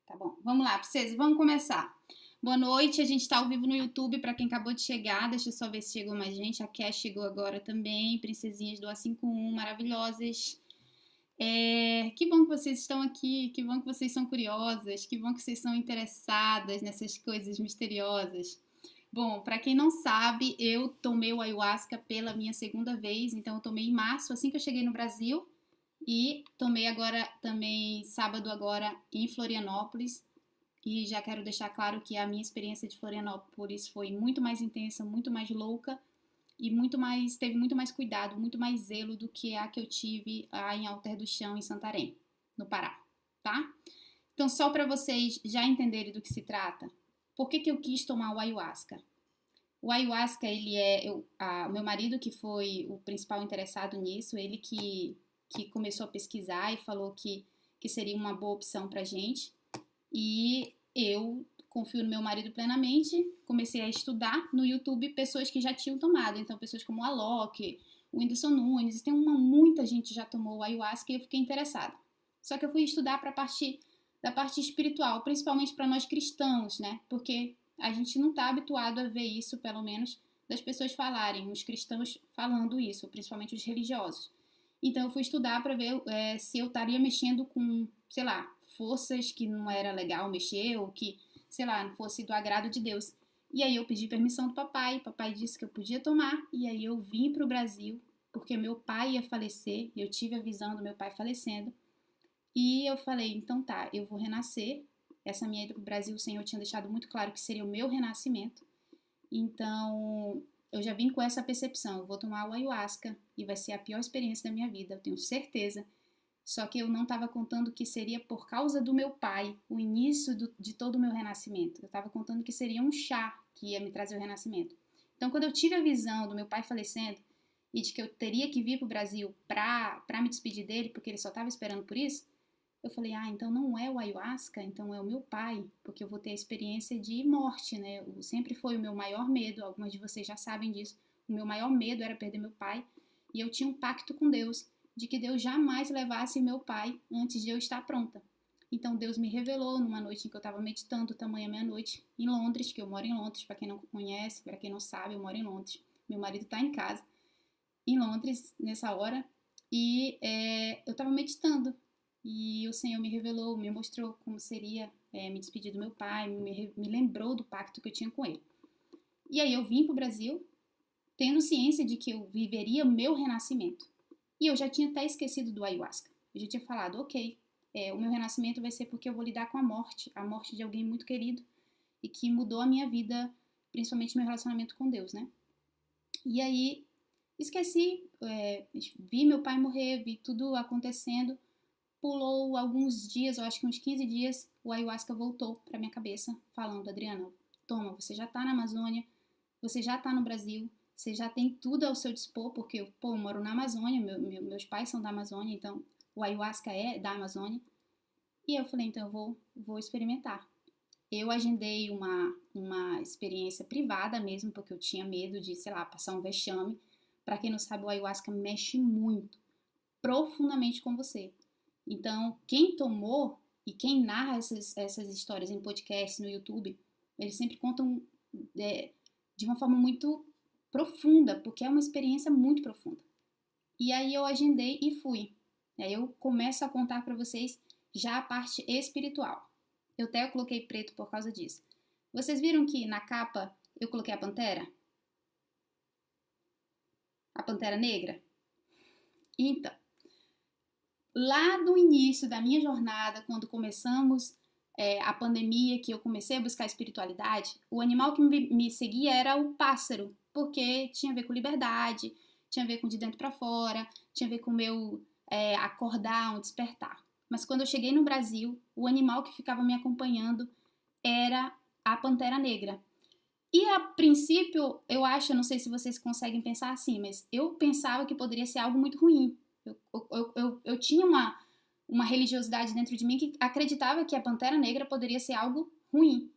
Tá bom, vamos lá, princesa, vamos começar. Boa noite, a gente tá ao vivo no YouTube para quem acabou de chegar. Deixa eu só ver se chegou mais gente. A Cash chegou agora também. Princesinhas do A51, maravilhosas. Que bom que vocês estão aqui, que bom que vocês são curiosas, que bom que vocês são interessadas nessas coisas misteriosas. Bom, para quem não sabe, eu tomei o ayahuasca pela minha segunda vez, então eu tomei em março, assim que eu cheguei no Brasil, e tomei agora também sábado agora em Florianópolis. E já quero deixar claro que a minha experiência de Florianópolis foi muito mais intensa, muito mais louca e teve muito mais cuidado, muito mais zelo do que a que eu tive em Alter do Chão, em Santarém, no Pará, tá? Então, só para vocês já entenderem do que se trata, por que eu quis tomar o ayahuasca? O ayahuasca, o meu marido que foi o principal interessado nisso, ele que começou a pesquisar e falou que seria uma boa opção pra gente. E eu confio no meu marido plenamente, comecei a estudar no YouTube pessoas que já tinham tomado, então pessoas como o Alok, o Whindersson Nunes, muita gente já tomou o ayahuasca e eu fiquei interessada. Só que eu fui estudar para da parte espiritual, principalmente para nós cristãos, né? Porque a gente não está habituado a ver isso, pelo menos, das pessoas falarem, os cristãos falando isso, principalmente os religiosos. Então eu fui estudar para ver se eu estaria mexendo com, sei lá, forças que não era legal mexer ou que, sei lá, não fosse do agrado de Deus. E aí eu pedi permissão do papai disse que eu podia tomar, e aí eu vim para o Brasil, porque meu pai ia falecer, e eu tive a visão do meu pai falecendo, e eu falei, então tá, eu vou renascer. Essa minha ida para o Brasil, o Senhor tinha deixado muito claro que seria o meu renascimento. Então, eu já vim com essa percepção, eu vou tomar o ayahuasca e vai ser a pior experiência da minha vida, eu tenho certeza. Só que eu não estava contando que seria por causa do meu pai, o início de todo o meu renascimento. Eu estava contando que seria um chá que ia me trazer o renascimento. Então, quando eu tive a visão do meu pai falecendo e de que eu teria que vir para o Brasil para me despedir dele, porque ele só estava esperando por isso, eu falei, então não é o ayahuasca, então é o meu pai, porque eu vou ter a experiência de morte, né? Sempre foi o meu maior medo, algumas de vocês já sabem disso, o meu maior medo era perder meu pai, e eu tinha um pacto com Deus, de que Deus jamais levasse meu pai antes de eu estar pronta. Então Deus me revelou numa noite em que eu estava meditando, tamanha meia-noite, em Londres, que eu moro em Londres, para quem não conhece, para quem não sabe, eu moro em Londres. Meu marido está em casa, em Londres, nessa hora, e eu estava meditando, e o Senhor me revelou, me mostrou como seria me despedir do meu pai, me lembrou do pacto que eu tinha com ele. E aí eu vim para o Brasil, tendo ciência de que eu viveria o meu renascimento. E eu já tinha até esquecido do ayahuasca. Eu já tinha falado, ok, o meu renascimento vai ser porque eu vou lidar com a morte de alguém muito querido e que mudou a minha vida, principalmente meu relacionamento com Deus, né? E aí, esqueci, vi meu pai morrer, vi tudo acontecendo, pulou alguns dias, eu acho que uns 15 dias, o ayahuasca voltou pra minha cabeça, falando, Adriana, toma, você já tá na Amazônia, você já tá no Brasil, você já tem tudo ao seu dispor, porque eu moro na Amazônia, meus pais são da Amazônia, então o ayahuasca é da Amazônia. E eu falei, então eu vou experimentar. Eu agendei uma experiência privada mesmo, porque eu tinha medo de, sei lá, passar um vexame. Para quem não sabe, o ayahuasca mexe muito, profundamente com você. Então, quem tomou e quem narra essas histórias em podcast, no YouTube, eles sempre contam de uma forma muito profunda, porque é uma experiência muito profunda. E aí eu agendei e fui. Aí eu começo a contar para vocês já a parte espiritual. Eu até coloquei preto por causa disso. Vocês viram que na capa eu coloquei a pantera? A pantera negra? Então, lá no início da minha jornada, quando começamos a pandemia, que eu comecei a buscar espiritualidade, o animal que me seguia era o pássaro, porque tinha a ver com liberdade, tinha a ver com de dentro para fora, tinha a ver com o meu acordar, um despertar. Mas quando eu cheguei no Brasil, o animal que ficava me acompanhando era a pantera negra. E a princípio, eu acho, eu não sei se vocês conseguem pensar assim, mas eu pensava que poderia ser algo muito ruim. Eu tinha uma religiosidade dentro de mim que acreditava que a pantera negra poderia ser algo ruim.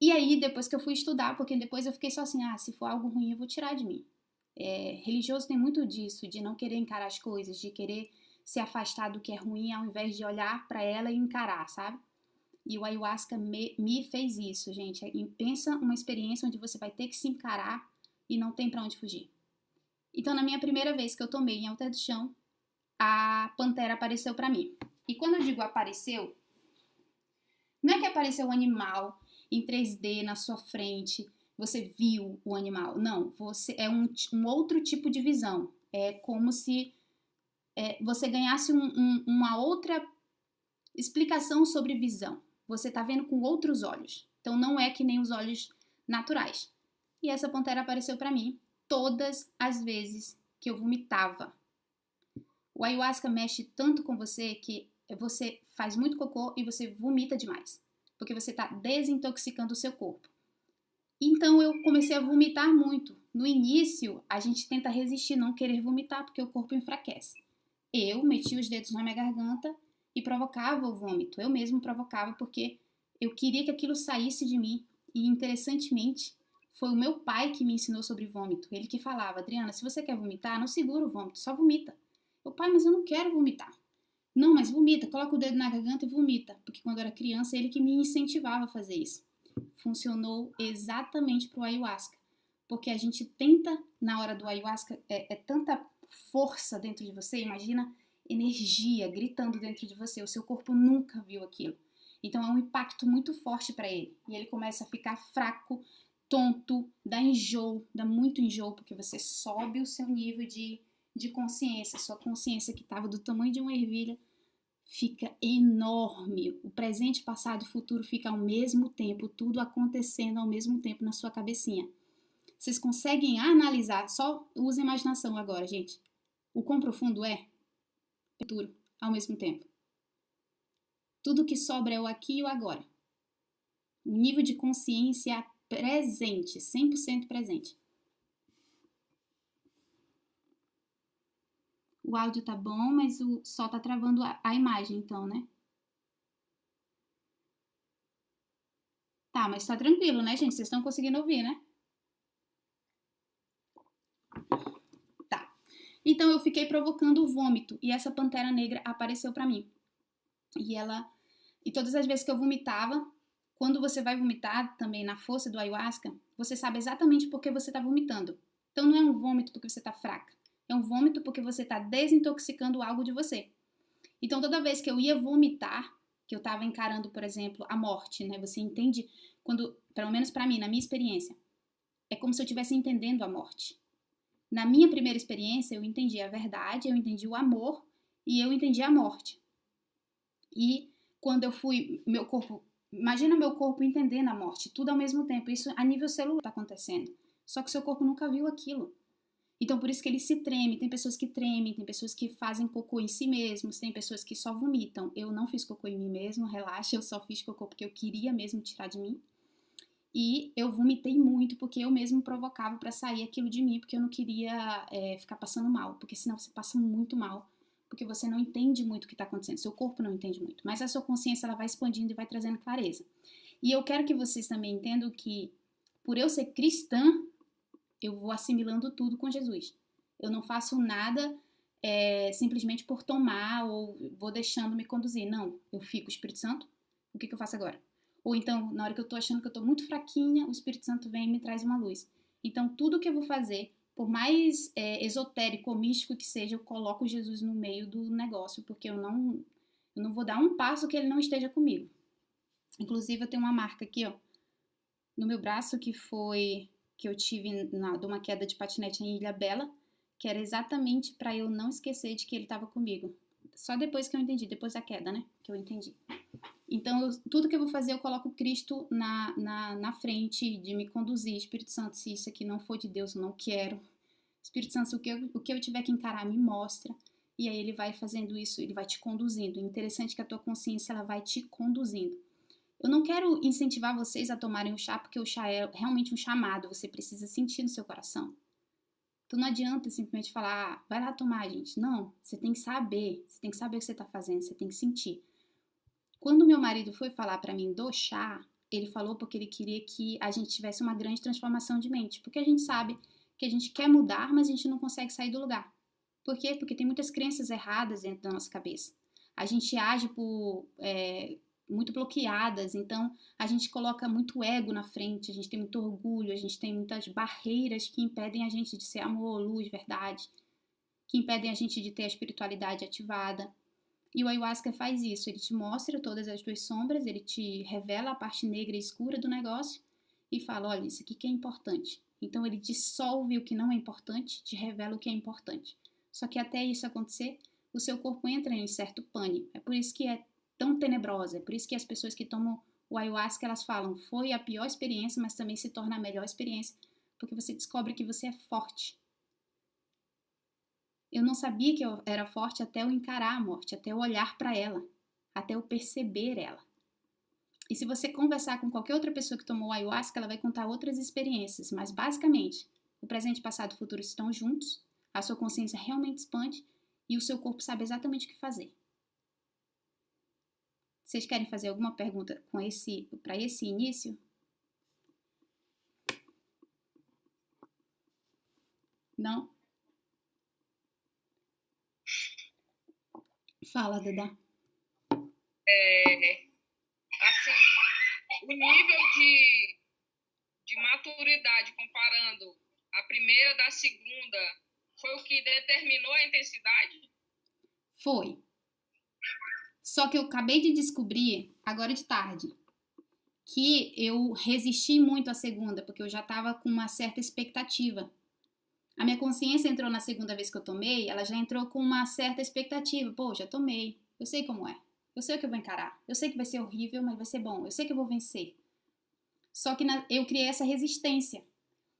E aí, depois que eu fui estudar, porque depois eu fiquei só assim, se for algo ruim, eu vou tirar de mim. Religioso tem muito disso, de não querer encarar as coisas, de querer se afastar do que é ruim, ao invés de olhar para ela e encarar, sabe? E o ayahuasca me fez isso, gente. Pensa uma experiência onde você vai ter que se encarar e não tem pra onde fugir. Então, na minha primeira vez que eu tomei em Alter do Chão, a pantera apareceu pra mim. E quando eu digo apareceu, não é que apareceu um animal em 3D na sua frente, você viu o animal. Não, é um outro tipo de visão. É como se você ganhasse uma outra explicação sobre visão. Você tá vendo com outros olhos. Então não é que nem os olhos naturais. E essa pantera apareceu pra mim todas as vezes que eu vomitava. O ayahuasca mexe tanto com você que você faz muito cocô e você vomita demais. Porque você tá desintoxicando o seu corpo. Então eu comecei a vomitar muito. No início, a gente tenta resistir, não querer vomitar, porque o corpo enfraquece. Eu metia os dedos na minha garganta e provocava o vômito. Eu mesmo provocava porque eu queria que aquilo saísse de mim. E interessantemente, foi o meu pai que me ensinou sobre vômito. Ele que falava: Adriana, se você quer vomitar, não segura o vômito, só vomita. Eu, pai, mas eu não quero vomitar. Não, mas vomita, coloca o dedo na garganta e vomita. Porque quando eu era criança, ele que me incentivava a fazer isso. Funcionou exatamente pro ayahuasca. Porque a gente tenta, na hora do ayahuasca, tanta força dentro de você, imagina energia gritando dentro de você, o seu corpo nunca viu aquilo. Então é um impacto muito forte para ele. E ele começa a ficar fraco, tonto, dá enjoo, dá muito enjoo, porque você sobe o seu nível de consciência. Sua consciência que estava do tamanho de uma ervilha fica enorme. O presente, passado e futuro fica ao mesmo tempo, tudo acontecendo ao mesmo tempo na sua cabecinha. Vocês conseguem analisar, só usa a imaginação agora, gente. O quão profundo é? Futuro, ao mesmo tempo. Tudo que sobra é o aqui e o agora. Um nível de consciência presente, 100% presente. O áudio tá bom, mas só tá travando a imagem, então, né? Tá, mas tá tranquilo, né, gente? Vocês estão conseguindo ouvir, né? Tá. Então eu fiquei provocando o vômito e essa pantera negra apareceu pra mim. E todas as vezes que eu vomitava, quando você vai vomitar também na força do ayahuasca, você sabe exatamente por que você tá vomitando. Então não é um vômito porque você tá fraca. É um vômito porque você tá desintoxicando algo de você. Então toda vez que eu ia vomitar, que eu tava encarando, por exemplo, a morte, né? Você entende quando, pelo menos pra mim, na minha experiência, é como se eu estivesse entendendo a morte. Na minha primeira experiência, eu entendi a verdade, eu entendi o amor e eu entendi a morte. E quando eu fui, meu corpo, imagina meu corpo entendendo a morte, tudo ao mesmo tempo. Isso a nível celular está acontecendo. Só que seu corpo nunca viu aquilo. Então por isso que ele se treme. Tem pessoas que tremem, tem pessoas que fazem cocô em si mesmos, tem pessoas que só vomitam. Eu não fiz cocô em mim mesmo, relaxa, eu só fiz cocô porque eu queria mesmo tirar de mim. E eu vomitei muito porque eu mesmo provocava para sair aquilo de mim, porque eu não queria ficar passando mal, porque senão você passa muito mal, porque você não entende muito o que está acontecendo, seu corpo não entende muito, mas a sua consciência ela vai expandindo e vai trazendo clareza. E eu quero que vocês também entendam que, por eu ser cristã, eu vou assimilando tudo com Jesus. Eu não faço nada simplesmente por tomar ou vou deixando me conduzir. Não, eu fico, Espírito Santo, o que eu faço agora? Ou então, na hora que eu tô achando que eu tô muito fraquinha, o Espírito Santo vem e me traz uma luz. Então, tudo que eu vou fazer, por mais esotérico ou místico que seja, eu coloco Jesus no meio do negócio, porque eu não vou dar um passo que ele não esteja comigo. Inclusive, eu tenho uma marca aqui, ó, no meu braço, que eu tive de uma queda de patinete em Ilhabela, que era exatamente para eu não esquecer de que ele estava comigo. Só depois que eu entendi, depois da queda, né, que eu entendi. Então, tudo que eu vou fazer, eu coloco Cristo na frente de me conduzir. Espírito Santo, se isso aqui não for de Deus, eu não quero. Espírito Santo, o que eu tiver que encarar, me mostra. E aí ele vai fazendo isso, ele vai te conduzindo. É interessante que a tua consciência, ela vai te conduzindo. Eu não quero incentivar vocês a tomarem o chá, porque o chá é realmente um chamado. Você precisa sentir no seu coração. Então não adianta simplesmente falar, vai lá tomar, gente. Não, você tem que saber. Você tem que saber o que você está fazendo, você tem que sentir. Quando meu marido foi falar para mim do chá, ele falou porque ele queria que a gente tivesse uma grande transformação de mente. Porque a gente sabe que a gente quer mudar, mas a gente não consegue sair do lugar. Por quê? Porque tem muitas crenças erradas dentro da nossa cabeça. A gente age por muito bloqueadas, então a gente coloca muito ego na frente, a gente tem muito orgulho, a gente tem muitas barreiras que impedem a gente de ser amor, luz, verdade, que impedem a gente de ter a espiritualidade ativada. E o ayahuasca faz isso, ele te mostra todas as tuas sombras, ele te revela a parte negra e escura do negócio e fala, olha, isso aqui que é importante. Então ele dissolve o que não é importante, te revela o que é importante. Só que até isso acontecer, o seu corpo entra em certo pânico. É por isso que é tão tenebrosa, é por isso que as pessoas que tomam o ayahuasca, elas falam, foi a pior experiência, mas também se torna a melhor experiência, porque você descobre que você é forte. Eu não sabia que eu era forte até eu encarar a morte, até eu olhar para ela, até eu perceber ela. E se você conversar com qualquer outra pessoa que tomou ayahuasca, ela vai contar outras experiências, mas basicamente, o presente, passado e o futuro estão juntos, a sua consciência realmente expande e o seu corpo sabe exatamente o que fazer. Vocês querem fazer alguma pergunta para esse início? Não? Fala, Dada. Assim, o nível de maturidade comparando a primeira da segunda foi o que determinou a intensidade? Foi. Só que eu acabei de descobrir, agora de tarde, que eu resisti muito à segunda, porque eu já estava com uma certa expectativa. A minha consciência entrou na segunda vez que eu tomei, ela já entrou com uma certa expectativa. Pô, já tomei, eu sei como é, eu sei o que eu vou encarar, eu sei que vai ser horrível, mas vai ser bom, eu sei que eu vou vencer. Só que eu criei essa resistência.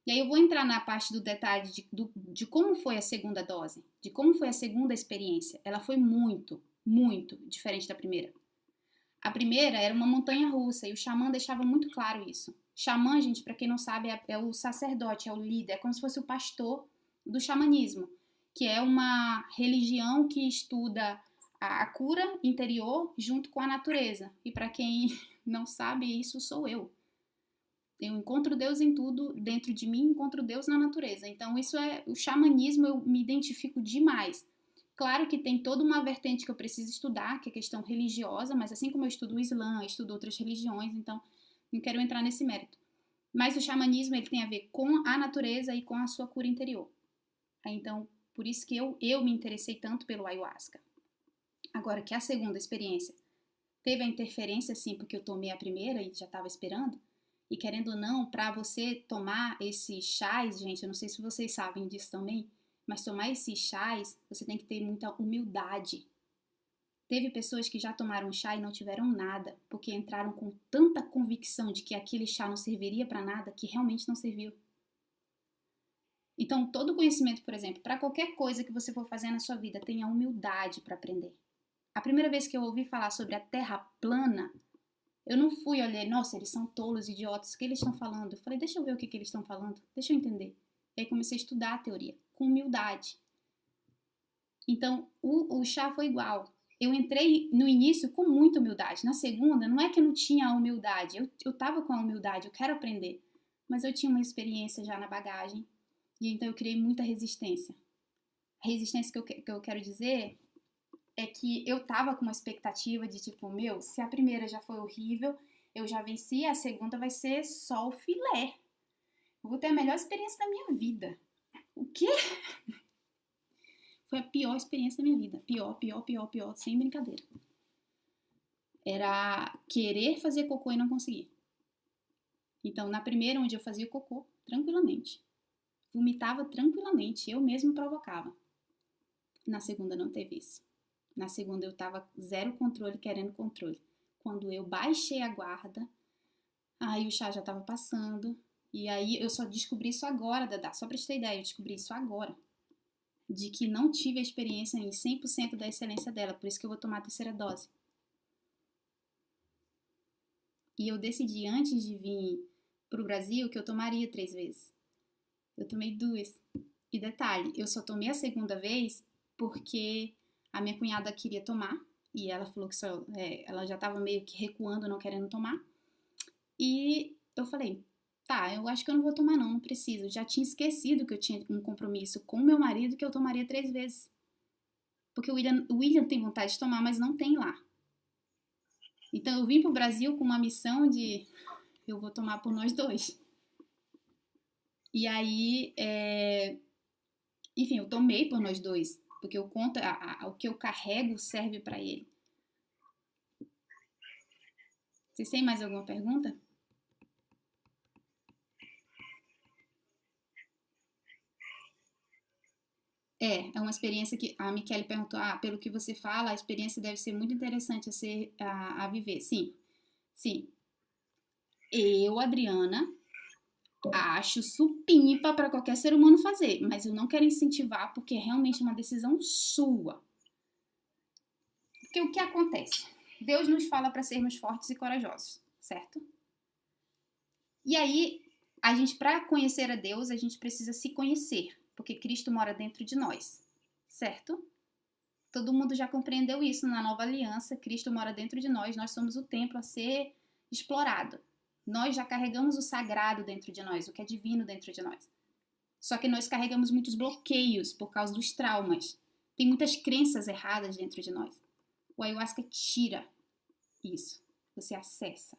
E aí eu vou entrar na parte do detalhe de como foi a segunda dose, de como foi a segunda experiência. Ela foi muito, muito diferente da primeira. A primeira era uma montanha russa e o xamã deixava muito claro isso. Xamã, gente, para quem não sabe, é o sacerdote, é o líder, é como se fosse o pastor do xamanismo, que é uma religião que estuda a cura interior junto com a natureza. E para quem não sabe, isso sou eu. Eu encontro Deus em tudo, dentro de mim encontro Deus na natureza. Então isso é o xamanismo, eu me identifico demais. Claro que tem toda uma vertente que eu preciso estudar, que é a questão religiosa, mas assim como eu estudo o Islã, estudo outras religiões, então não quero entrar nesse mérito. Mas o xamanismo ele tem a ver com a natureza e com a sua cura interior. Então, por isso que eu me interessei tanto pelo ayahuasca. Agora que a segunda experiência teve a interferência, sim, porque eu tomei a primeira e já estava esperando, e querendo ou não, para você tomar esses chás, gente, eu não sei se vocês sabem disso também, mas tomar esses chás, você tem que ter muita humildade. Teve pessoas que já tomaram chá e não tiveram nada, porque entraram com tanta convicção de que aquele chá não serviria para nada, que realmente não serviu. Então, todo conhecimento, por exemplo, para qualquer coisa que você for fazer na sua vida, tenha humildade para aprender. A primeira vez que eu ouvi falar sobre a Terra plana, eu não fui olhar, nossa, eles são tolos, idiotas, o que eles estão falando? Eu falei, deixa eu ver o que eles estão falando, deixa eu entender. E aí comecei a estudar a teoria, com humildade. Então, o chá foi igual. Eu entrei no início com muita humildade. Na segunda, não é que eu não tinha a humildade, eu tava com a humildade, eu quero aprender. Mas eu tinha uma experiência já na bagagem, e então eu criei muita resistência. A resistência que eu quero dizer é que eu tava com uma expectativa de tipo, meu, se a primeira já foi horrível, eu já venci, a segunda vai ser só o filé. Eu vou ter a melhor experiência da minha vida. O quê? Foi a pior experiência da minha vida. Pior, sem brincadeira. Era querer fazer cocô e não conseguir. Então, na primeira, onde eu fazia cocô, tranquilamente. Vomitava tranquilamente, eu mesmo provocava. Na segunda, não teve isso. Na segunda eu tava zero controle, querendo controle. Quando eu baixei a guarda, aí o chá já tava passando. E aí eu só descobri isso agora, Dada. Só pra te ter ideia, eu descobri isso agora. De que não tive a experiência em 100% da excelência dela. Por isso que eu vou tomar a terceira dose. E eu decidi antes de vir pro Brasil que eu tomaria 3 vezes. Eu tomei 2. E detalhe, eu só tomei a segunda vez porque a minha cunhada queria tomar e ela falou que ela já estava meio que recuando, não querendo tomar. E eu falei, tá, eu acho que eu não vou tomar não preciso. Eu já tinha esquecido que eu tinha um compromisso com meu marido que eu tomaria 3 vezes. Porque o William tem vontade de tomar, mas não tem lá. Então eu vim pro Brasil com uma missão de eu vou tomar por nós dois. E aí, enfim, eu tomei por nós dois, porque eu conto, o que eu carrego serve para ele. Vocês têm mais alguma pergunta? É uma experiência que a Michele perguntou, pelo que você fala, a experiência deve ser muito interessante a viver. Sim, sim. Eu, Adriana, acho supimpa para qualquer ser humano fazer, mas eu não quero incentivar porque é realmente uma decisão sua. Porque o que acontece? Deus nos fala para sermos fortes e corajosos, certo? E aí, a gente, para conhecer a Deus, a gente precisa se conhecer, porque Cristo mora dentro de nós, certo? Todo mundo já compreendeu isso na nova aliança, Cristo mora dentro de nós somos o templo a ser explorado. Nós já carregamos o sagrado dentro de nós, o que é divino dentro de nós. Só que nós carregamos muitos bloqueios por causa dos traumas. Tem muitas crenças erradas dentro de nós. O ayahuasca tira isso, você acessa.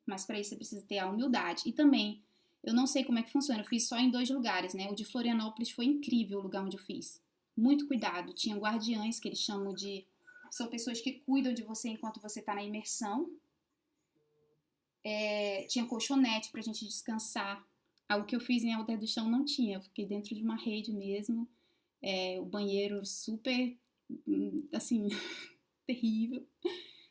Mas para isso você precisa ter a humildade. E também, eu não sei como é que funciona, eu fiz só em 2 lugares, né? O de Florianópolis foi incrível o lugar onde eu fiz. Muito cuidado, tinha guardiães que eles chamam de... São pessoas que cuidam de você enquanto você está na imersão. Tinha colchonete pra gente descansar. O que eu fiz em Alter do Chão não tinha, eu fiquei dentro de uma rede mesmo. O banheiro super, assim, terrível.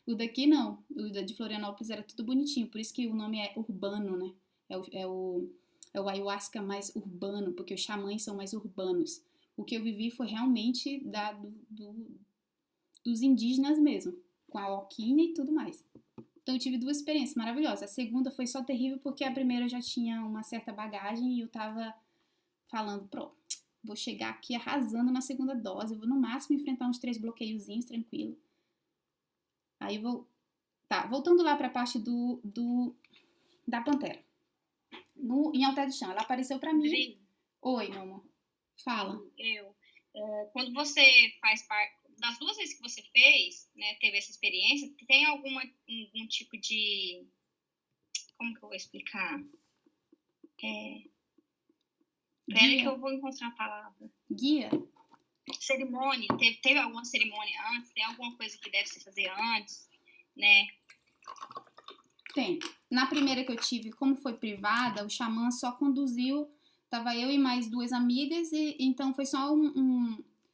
O daqui não, o de Florianópolis era tudo bonitinho, por isso que o nome é urbano, né? É o ayahuasca mais urbano, porque os xamãs são mais urbanos. O que eu vivi foi realmente dos indígenas mesmo, com a alquimia e tudo mais. Então eu tive 2 experiências maravilhosas. A segunda foi só terrível porque a primeira eu já tinha uma certa bagagem e eu tava falando, vou chegar aqui arrasando na segunda dose, eu vou no máximo enfrentar uns 3 bloqueiozinhos, tranquilo. Aí voltando lá pra parte da Pantera. Em Alter do Chão, ela apareceu pra mim. Dri, Oi, meu amor. Fala. Quando você faz parte, das 2 vezes que você fez, né, teve essa experiência, tem algum tipo de, como que eu vou explicar? Pera que eu vou encontrar a palavra. Guia? Cerimônia, teve alguma cerimônia antes? Tem alguma coisa que deve se fazer antes, né? Tem. Na primeira que eu tive, como foi privada, o xamã só conduziu, tava eu e mais 2 amigas, e então foi só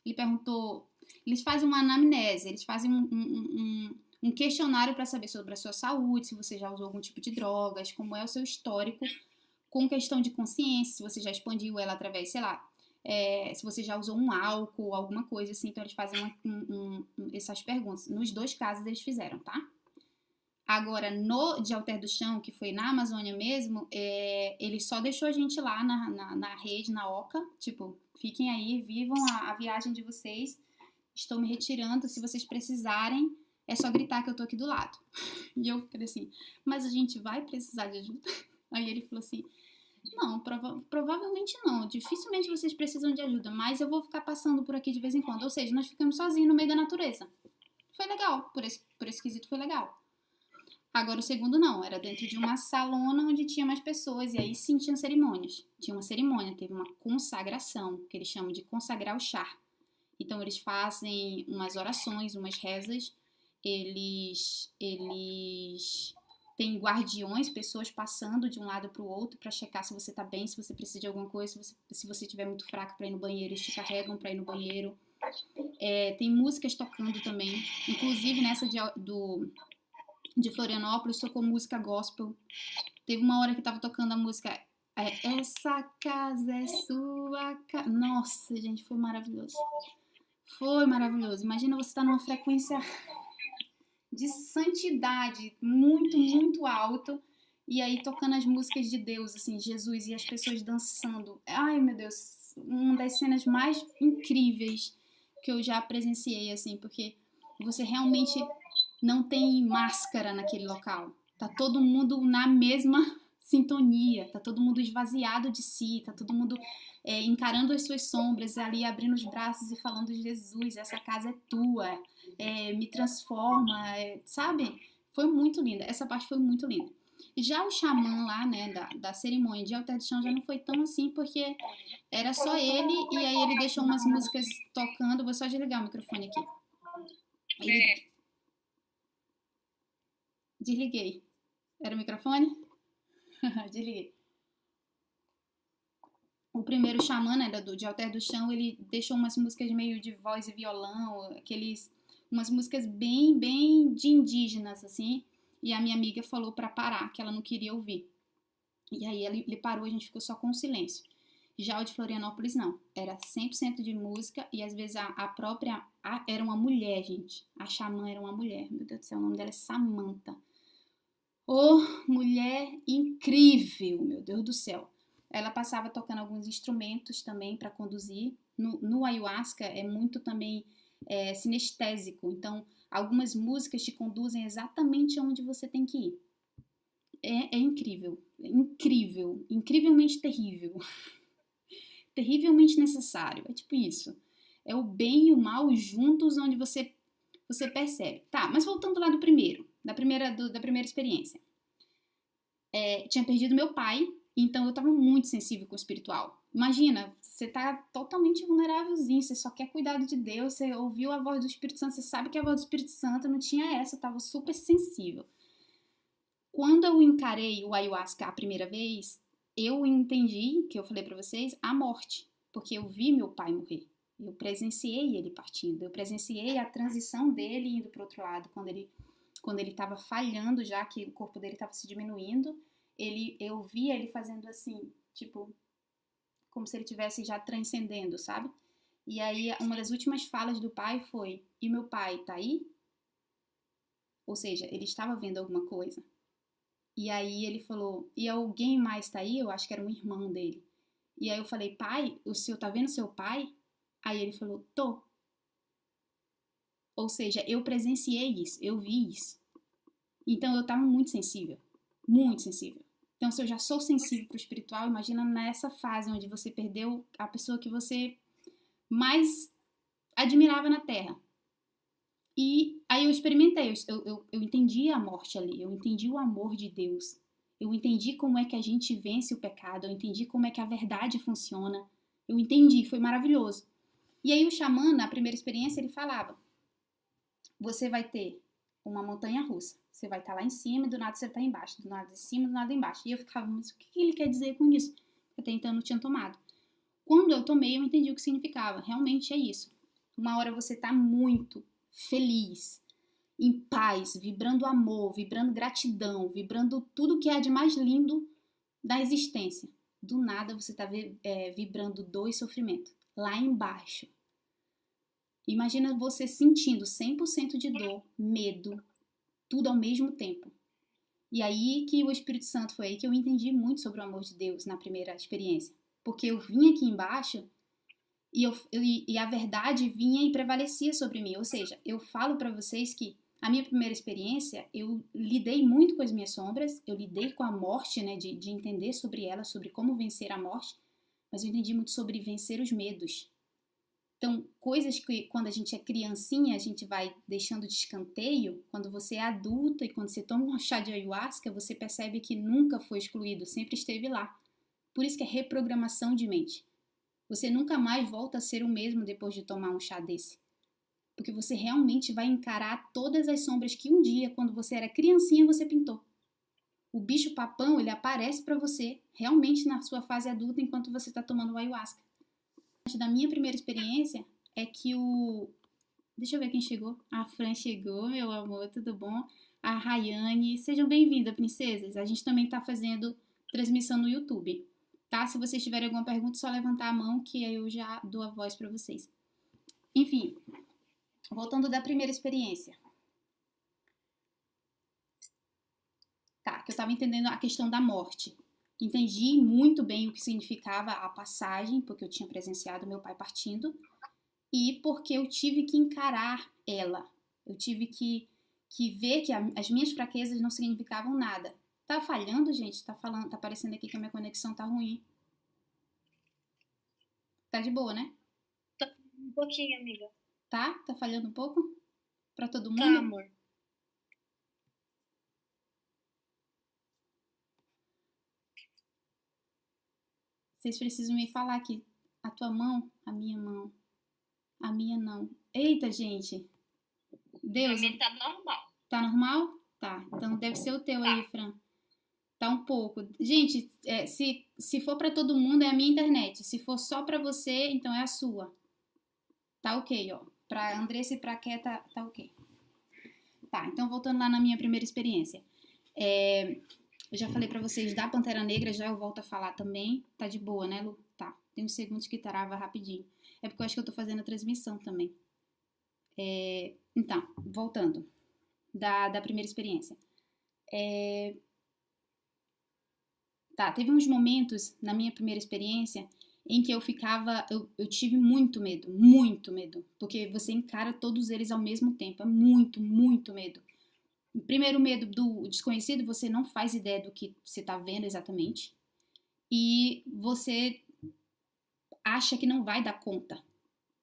ele perguntou, eles fazem uma anamnese, eles fazem um questionário para saber sobre a sua saúde, se você já usou algum tipo de drogas, como é o seu histórico com questão de consciência, se você já expandiu ela através, sei lá, se você já usou um álcool, alguma coisa assim, então eles fazem essas perguntas. Nos 2 casos eles fizeram, tá? Agora, no de Alter do Chão, que foi na Amazônia mesmo, ele só deixou a gente lá na rede, na Oca, tipo, fiquem aí, vivam a viagem de vocês, estou me retirando, se vocês precisarem, é só gritar que eu tô aqui do lado. E eu falei assim, mas a gente vai precisar de ajuda? Aí ele falou assim, não, provavelmente não, dificilmente vocês precisam de ajuda, mas eu vou ficar passando por aqui de vez em quando, ou seja, nós ficamos sozinhos no meio da natureza. Foi legal, por esse quesito foi legal. Agora o segundo não, era dentro de uma salona onde tinha mais pessoas, e aí sim tinha cerimônias. Tinha uma cerimônia, teve uma consagração, que eles chamam de consagrar o chá. Então eles fazem umas orações, umas rezas, eles têm guardiões, pessoas passando de um lado para o outro para checar se você tá bem, se você precisa de alguma coisa, se você estiver muito fraco para ir no banheiro, eles te carregam para ir no banheiro. Tem músicas tocando também, inclusive nessa de Florianópolis, tocou música gospel. Teve uma hora que tava tocando a música Essa casa é sua casa. Nossa, gente, foi maravilhoso. Foi maravilhoso. Imagina você estar numa frequência de santidade muito, muito alto e aí tocando as músicas de Deus, assim, Jesus, e as pessoas dançando. Ai, meu Deus, uma das cenas mais incríveis que eu já presenciei, assim, porque você realmente não tem máscara naquele local. Tá todo mundo na mesma sintonia, tá todo mundo esvaziado de si, tá todo mundo encarando as suas sombras, ali abrindo os braços e falando, Jesus, essa casa é tua, me transforma, sabe? Foi muito linda. Essa parte foi muito linda. Já o xamã lá, né, da cerimônia de altar de chão já não foi tão assim, porque era só ele, e aí ele deixou umas músicas tocando. Vou só desligar o microfone aqui. Desliguei. Era o microfone? Desliguei. O primeiro xamã, né, de Alter do Chão, ele deixou umas músicas meio de voz e violão, umas músicas bem, bem de indígenas, assim. E a minha amiga falou pra parar, que ela não queria ouvir. E aí ele parou, a gente ficou só com o silêncio. Já o de Florianópolis, não. Era 100% de música e às vezes a própria... era uma mulher, gente. A xamã era uma mulher. Meu Deus do céu, o nome dela é Samantha. Oh, mulher incrível, meu Deus do céu. Ela passava tocando alguns instrumentos também para conduzir. No ayahuasca é muito também sinestésico. Então, algumas músicas te conduzem exatamente aonde você tem que ir. É incrível. Incrível. Incrivelmente terrível. Terrivelmente necessário. É tipo isso. É o bem e o mal juntos onde você percebe. Tá, mas voltando lá da primeira experiência. Tinha perdido meu pai, então eu tava muito sensível com o espiritual. Imagina, você tá totalmente vulnerávelzinho, você só quer cuidar de Deus, você ouviu a voz do Espírito Santo, você sabe que a voz do Espírito Santo não tinha essa, eu tava super sensível. Quando eu encarei o ayahuasca a primeira vez, eu entendi, que eu falei pra vocês, a morte, porque eu vi meu pai morrer. Eu presenciei ele partindo, eu presenciei a transição dele indo pro outro lado, quando ele estava falhando já, que o corpo dele estava se diminuindo, eu via ele fazendo assim, tipo, como se ele estivesse já transcendendo, sabe? E aí, uma das últimas falas do pai foi, e meu pai tá aí? Ou seja, ele estava vendo alguma coisa. E aí ele falou, e alguém mais tá aí? Eu acho que era um irmão dele. E aí eu falei, pai, o senhor tá vendo seu pai? Aí ele falou, tô. Ou seja, eu presenciei isso, eu vi isso. Então eu estava muito sensível. Muito sensível. Então, se eu já sou sensível para o espiritual, imagina nessa fase onde você perdeu a pessoa que você mais admirava na Terra. E aí eu experimentei, eu entendi a morte ali, eu entendi o amor de Deus. Eu entendi como é que a gente vence o pecado, eu entendi como é que a verdade funciona. Eu entendi, foi maravilhoso. E aí o xamã, na primeira experiência, ele falava, você vai ter uma montanha russa. Você vai estar lá em cima e do nada você está embaixo. Do nada em cima, do nada embaixo. E eu ficava, mas o que ele quer dizer com isso? Até então eu não tinha tomado. Quando eu tomei, eu entendi o que significava. Realmente é isso. Uma hora você está muito feliz, em paz, vibrando amor, vibrando gratidão, vibrando tudo que há de mais lindo da existência. Do nada você está vibrando dor e sofrimento. Lá embaixo. Imagina você sentindo 100% de dor, medo, tudo ao mesmo tempo. E aí que o Espírito Santo foi aí que eu entendi muito sobre o amor de Deus na primeira experiência. Porque eu vinha aqui embaixo e a verdade vinha e prevalecia sobre mim. Ou seja, eu falo para vocês que a minha primeira experiência, eu lidei muito com as minhas sombras, eu lidei com a morte, né, de entender sobre ela, sobre como vencer a morte, mas eu entendi muito sobre vencer os medos. Então, coisas que quando a gente é criancinha, a gente vai deixando de escanteio, quando você é adulta e quando você toma um chá de ayahuasca, você percebe que nunca foi excluído, sempre esteve lá. Por isso que é reprogramação de mente. Você nunca mais volta a ser o mesmo depois de tomar um chá desse. Porque você realmente vai encarar todas as sombras que um dia, quando você era criancinha, você pintou. O bicho papão, ele aparece para você realmente na sua fase adulta enquanto você está tomando o ayahuasca. Da minha primeira experiência é que deixa eu ver quem chegou. A Fran chegou, meu amor, tudo bom? A Rayane. Sejam bem-vindas, princesas. A gente também tá fazendo transmissão no YouTube, tá? Se vocês tiverem alguma pergunta, é só levantar a mão que eu já dou a voz para vocês. Enfim, voltando da primeira experiência. Tá, que eu tava entendendo a questão da morte. Entendi muito bem o que significava a passagem, porque eu tinha presenciado meu pai partindo, e porque eu tive que encarar ela. Eu tive que ver que as minhas fraquezas não significavam nada. Tá falhando, gente? Tá aparecendo aqui que a minha conexão tá ruim. Tá de boa, né? Tá um pouquinho, amiga. Tá? Tá falhando um pouco? Pra todo mundo? Tá, amor. Vocês precisam me falar aqui. A tua mão, a minha mão. A minha não. Eita, gente. Deus. Pra mim tá normal. Tá normal? Tá. Então deve ser o teu aí, Tá. Fran. Tá um pouco. Gente, se for pra todo mundo, é a minha internet. Se for só pra você, então é a sua. Tá ok, ó. Pra Andressa e pra Ké tá ok. Tá, então voltando lá na minha primeira experiência. Eu já falei pra vocês da Pantera Negra, já eu volto a falar também. Tá de boa, né, Lu? Tá. Tem uns segundos que trava rapidinho. É porque eu acho que eu tô fazendo a transmissão também. Então, voltando. Da primeira experiência. Tá, teve uns momentos na minha primeira experiência em que eu tive muito medo, porque você encara todos eles ao mesmo tempo, é muito, muito medo. Primeiro, medo do desconhecido, você não faz ideia do que você tá vendo exatamente, e você acha que não vai dar conta,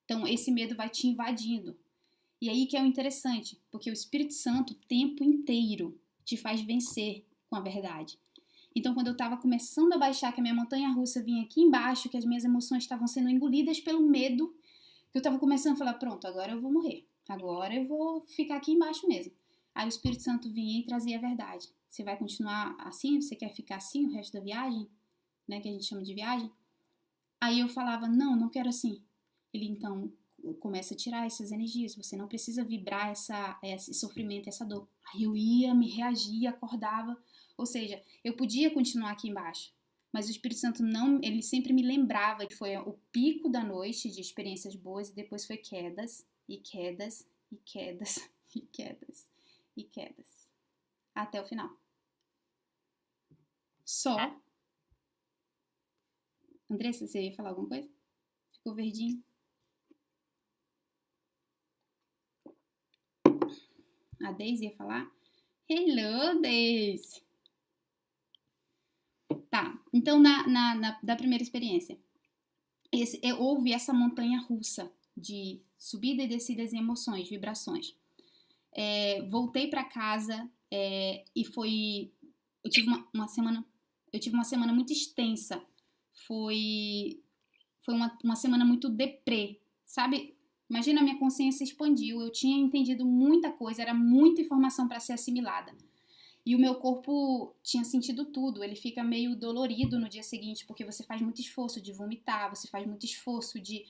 então esse medo vai te invadindo, e aí que é o interessante, porque o Espírito Santo o tempo inteiro te faz vencer com a verdade. Então, quando eu estava começando a baixar, que a minha montanha-russa vinha aqui embaixo, que as minhas emoções estavam sendo engolidas pelo medo, que eu estava começando a falar, pronto, agora eu vou morrer. Agora eu vou ficar aqui embaixo mesmo. Aí o Espírito Santo vinha e trazia a verdade. Você vai continuar assim? Você quer ficar assim o resto da viagem? Né, que a gente chama de viagem? Aí eu falava, não quero assim. Ele, então, começa a tirar essas energias. Você não precisa vibrar esse sofrimento, essa dor. Aí eu ia, me reagia, acordava. Ou seja, eu podia continuar aqui embaixo, mas o Espírito Santo não, ele sempre me lembrava que foi o pico da noite de experiências boas e depois foi quedas, e quedas, e quedas, e quedas, e quedas, até o final. Só. Andressa, você ia falar alguma coisa? Ficou verdinho? A Daisy ia falar? Hello, Daisy! Tá, então da primeira experiência, houve essa montanha russa de subida e descidas em emoções, vibrações. Voltei para casa e eu tive uma semana muito extensa. Foi uma semana muito deprê, sabe? Imagina, a minha consciência expandiu, eu tinha entendido muita coisa, era muita informação para ser assimilada. E o meu corpo tinha sentido tudo, ele fica meio dolorido no dia seguinte, porque você faz muito esforço de vomitar, você faz muito esforço de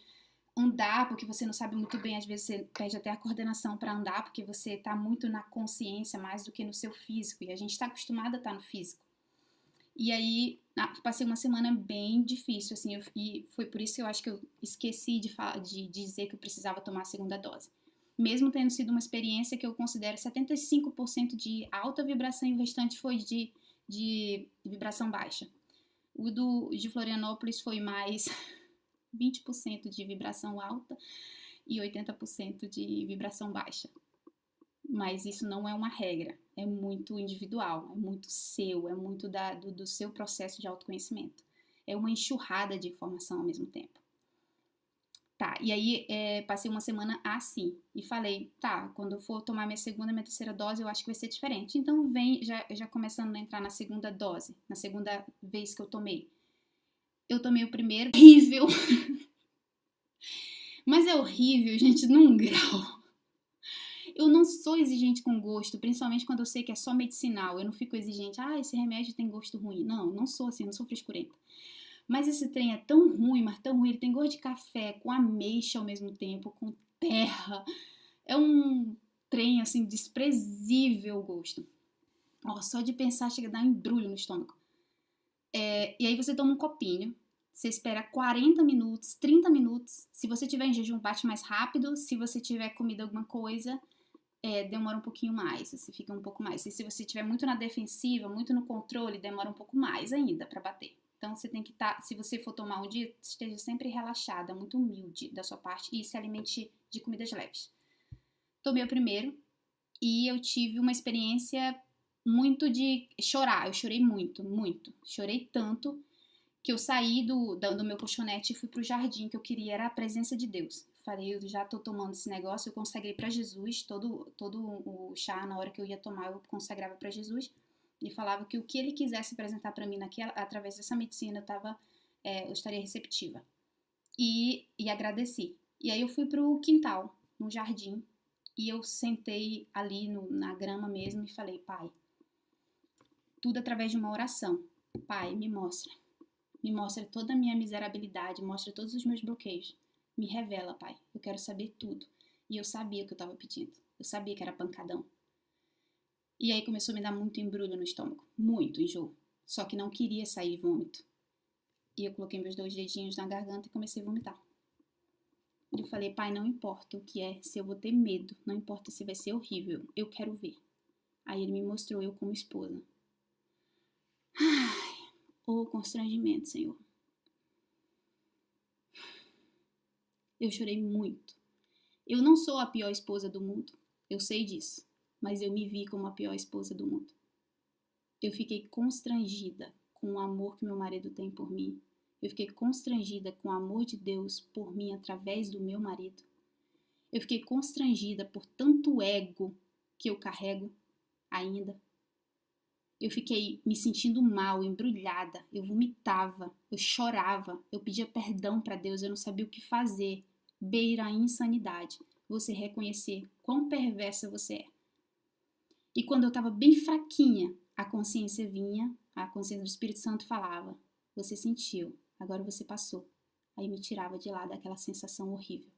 andar, porque você não sabe muito bem, às vezes você perde até a coordenação para andar, porque você está muito na consciência mais do que no seu físico, e a gente está acostumado a estar no físico. E aí, passei uma semana bem difícil, assim, e foi por isso que eu acho que eu esqueci de dizer que eu precisava tomar a segunda dose. Mesmo tendo sido uma experiência que eu considero 75% de alta vibração e o restante foi de vibração baixa. O de Florianópolis foi mais 20% de vibração alta e 80% de vibração baixa. Mas isso não é uma regra, é muito individual, é muito seu, é muito do seu processo de autoconhecimento. É uma enxurrada de informação ao mesmo tempo. Tá, e aí passei uma semana assim e falei, tá, quando eu for tomar minha segunda, minha terceira dose, eu acho que vai ser diferente. Então já começando a entrar na segunda dose, na segunda vez que eu tomei. Eu tomei o primeiro, horrível. Mas é horrível, gente, num grau. Eu não sou exigente com gosto, principalmente quando eu sei que é só medicinal. Eu não fico exigente, esse remédio tem gosto ruim. Não sou assim, não sou frescurenta. Mas esse trem é tão ruim, mas tão ruim. Ele tem gosto de café, com ameixa ao mesmo tempo, com terra. É um trem, assim, desprezível o gosto. Só de pensar chega a dar um embrulho no estômago. E aí você toma um copinho. Você espera 40 minutos, 30 minutos. Se você tiver em jejum, bate mais rápido. Se você tiver comido alguma coisa, demora um pouquinho mais. Você fica um pouco mais. E se você estiver muito na defensiva, muito no controle, demora um pouco mais ainda para bater. Então, você tem que estar, se você for tomar um dia, esteja sempre relaxada, muito humilde da sua parte e se alimente de comidas leves. Tomei o primeiro e eu tive uma experiência muito de chorar. Eu chorei muito, muito. Chorei tanto que eu saí do meu colchonete e fui pro jardim, que eu queria era a presença de Deus. Falei, eu já tô tomando esse negócio, eu consagrei para Jesus, todo o chá, na hora que eu ia tomar, eu consagrava para Jesus. E falava que o que ele quisesse apresentar para mim através dessa medicina, eu estava eu estaria receptiva. E agradeci. E aí eu fui pro quintal, no jardim, e eu sentei ali na grama mesmo e falei, pai, tudo através de uma oração. Pai, me mostra toda a minha miserabilidade, mostra todos os meus bloqueios. Me revela, pai, eu quero saber tudo. E eu sabia o que eu estava pedindo, eu sabia que era pancadão. E aí começou a me dar muito embrulho no estômago, muito enjoo, só que não queria sair vômito. E eu coloquei meus 2 dedinhos na garganta e comecei a vomitar. E eu falei, pai, não importa o que é, se eu vou ter medo, não importa se vai ser horrível, eu quero ver. Aí ele me mostrou eu como esposa. Ai, ô constrangimento, Senhor. Eu chorei muito. Eu não sou a pior esposa do mundo, eu sei disso, mas eu me vi como a pior esposa do mundo. Eu fiquei constrangida com o amor que meu marido tem por mim. Eu fiquei constrangida com o amor de Deus por mim através do meu marido. Eu fiquei constrangida por tanto ego que eu carrego ainda. Eu fiquei me sentindo mal, embrulhada, eu vomitava, eu chorava, eu pedia perdão para Deus, eu não sabia o que fazer. Beira a insanidade, você reconhecer quão perversa você é. E quando eu estava bem fraquinha, a consciência vinha, a consciência do Espírito Santo falava, você sentiu, agora você passou. Aí me tirava de lá daquela sensação horrível.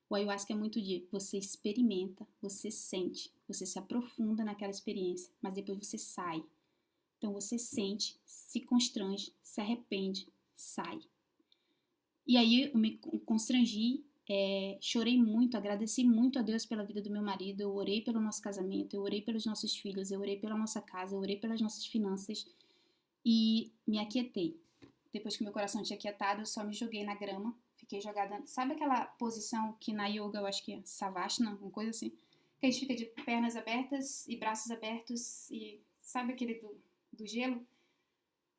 O ayahuasca é muito de você experimenta, você sente, você se aprofunda naquela experiência, mas depois você sai. Então você sente, se constrange, se arrepende, sai. E aí eu me constrangi, chorei muito, agradeci muito a Deus pela vida do meu marido, eu orei pelo nosso casamento, eu orei pelos nossos filhos, eu orei pela nossa casa, eu orei pelas nossas finanças e me aquietei. Depois que meu coração tinha aquietado, eu só me joguei na grama, fiquei jogada. Sabe aquela posição que na yoga eu acho que é Savasana, uma coisa assim? Que a gente fica de pernas abertas e braços abertos e sabe aquele do gelo?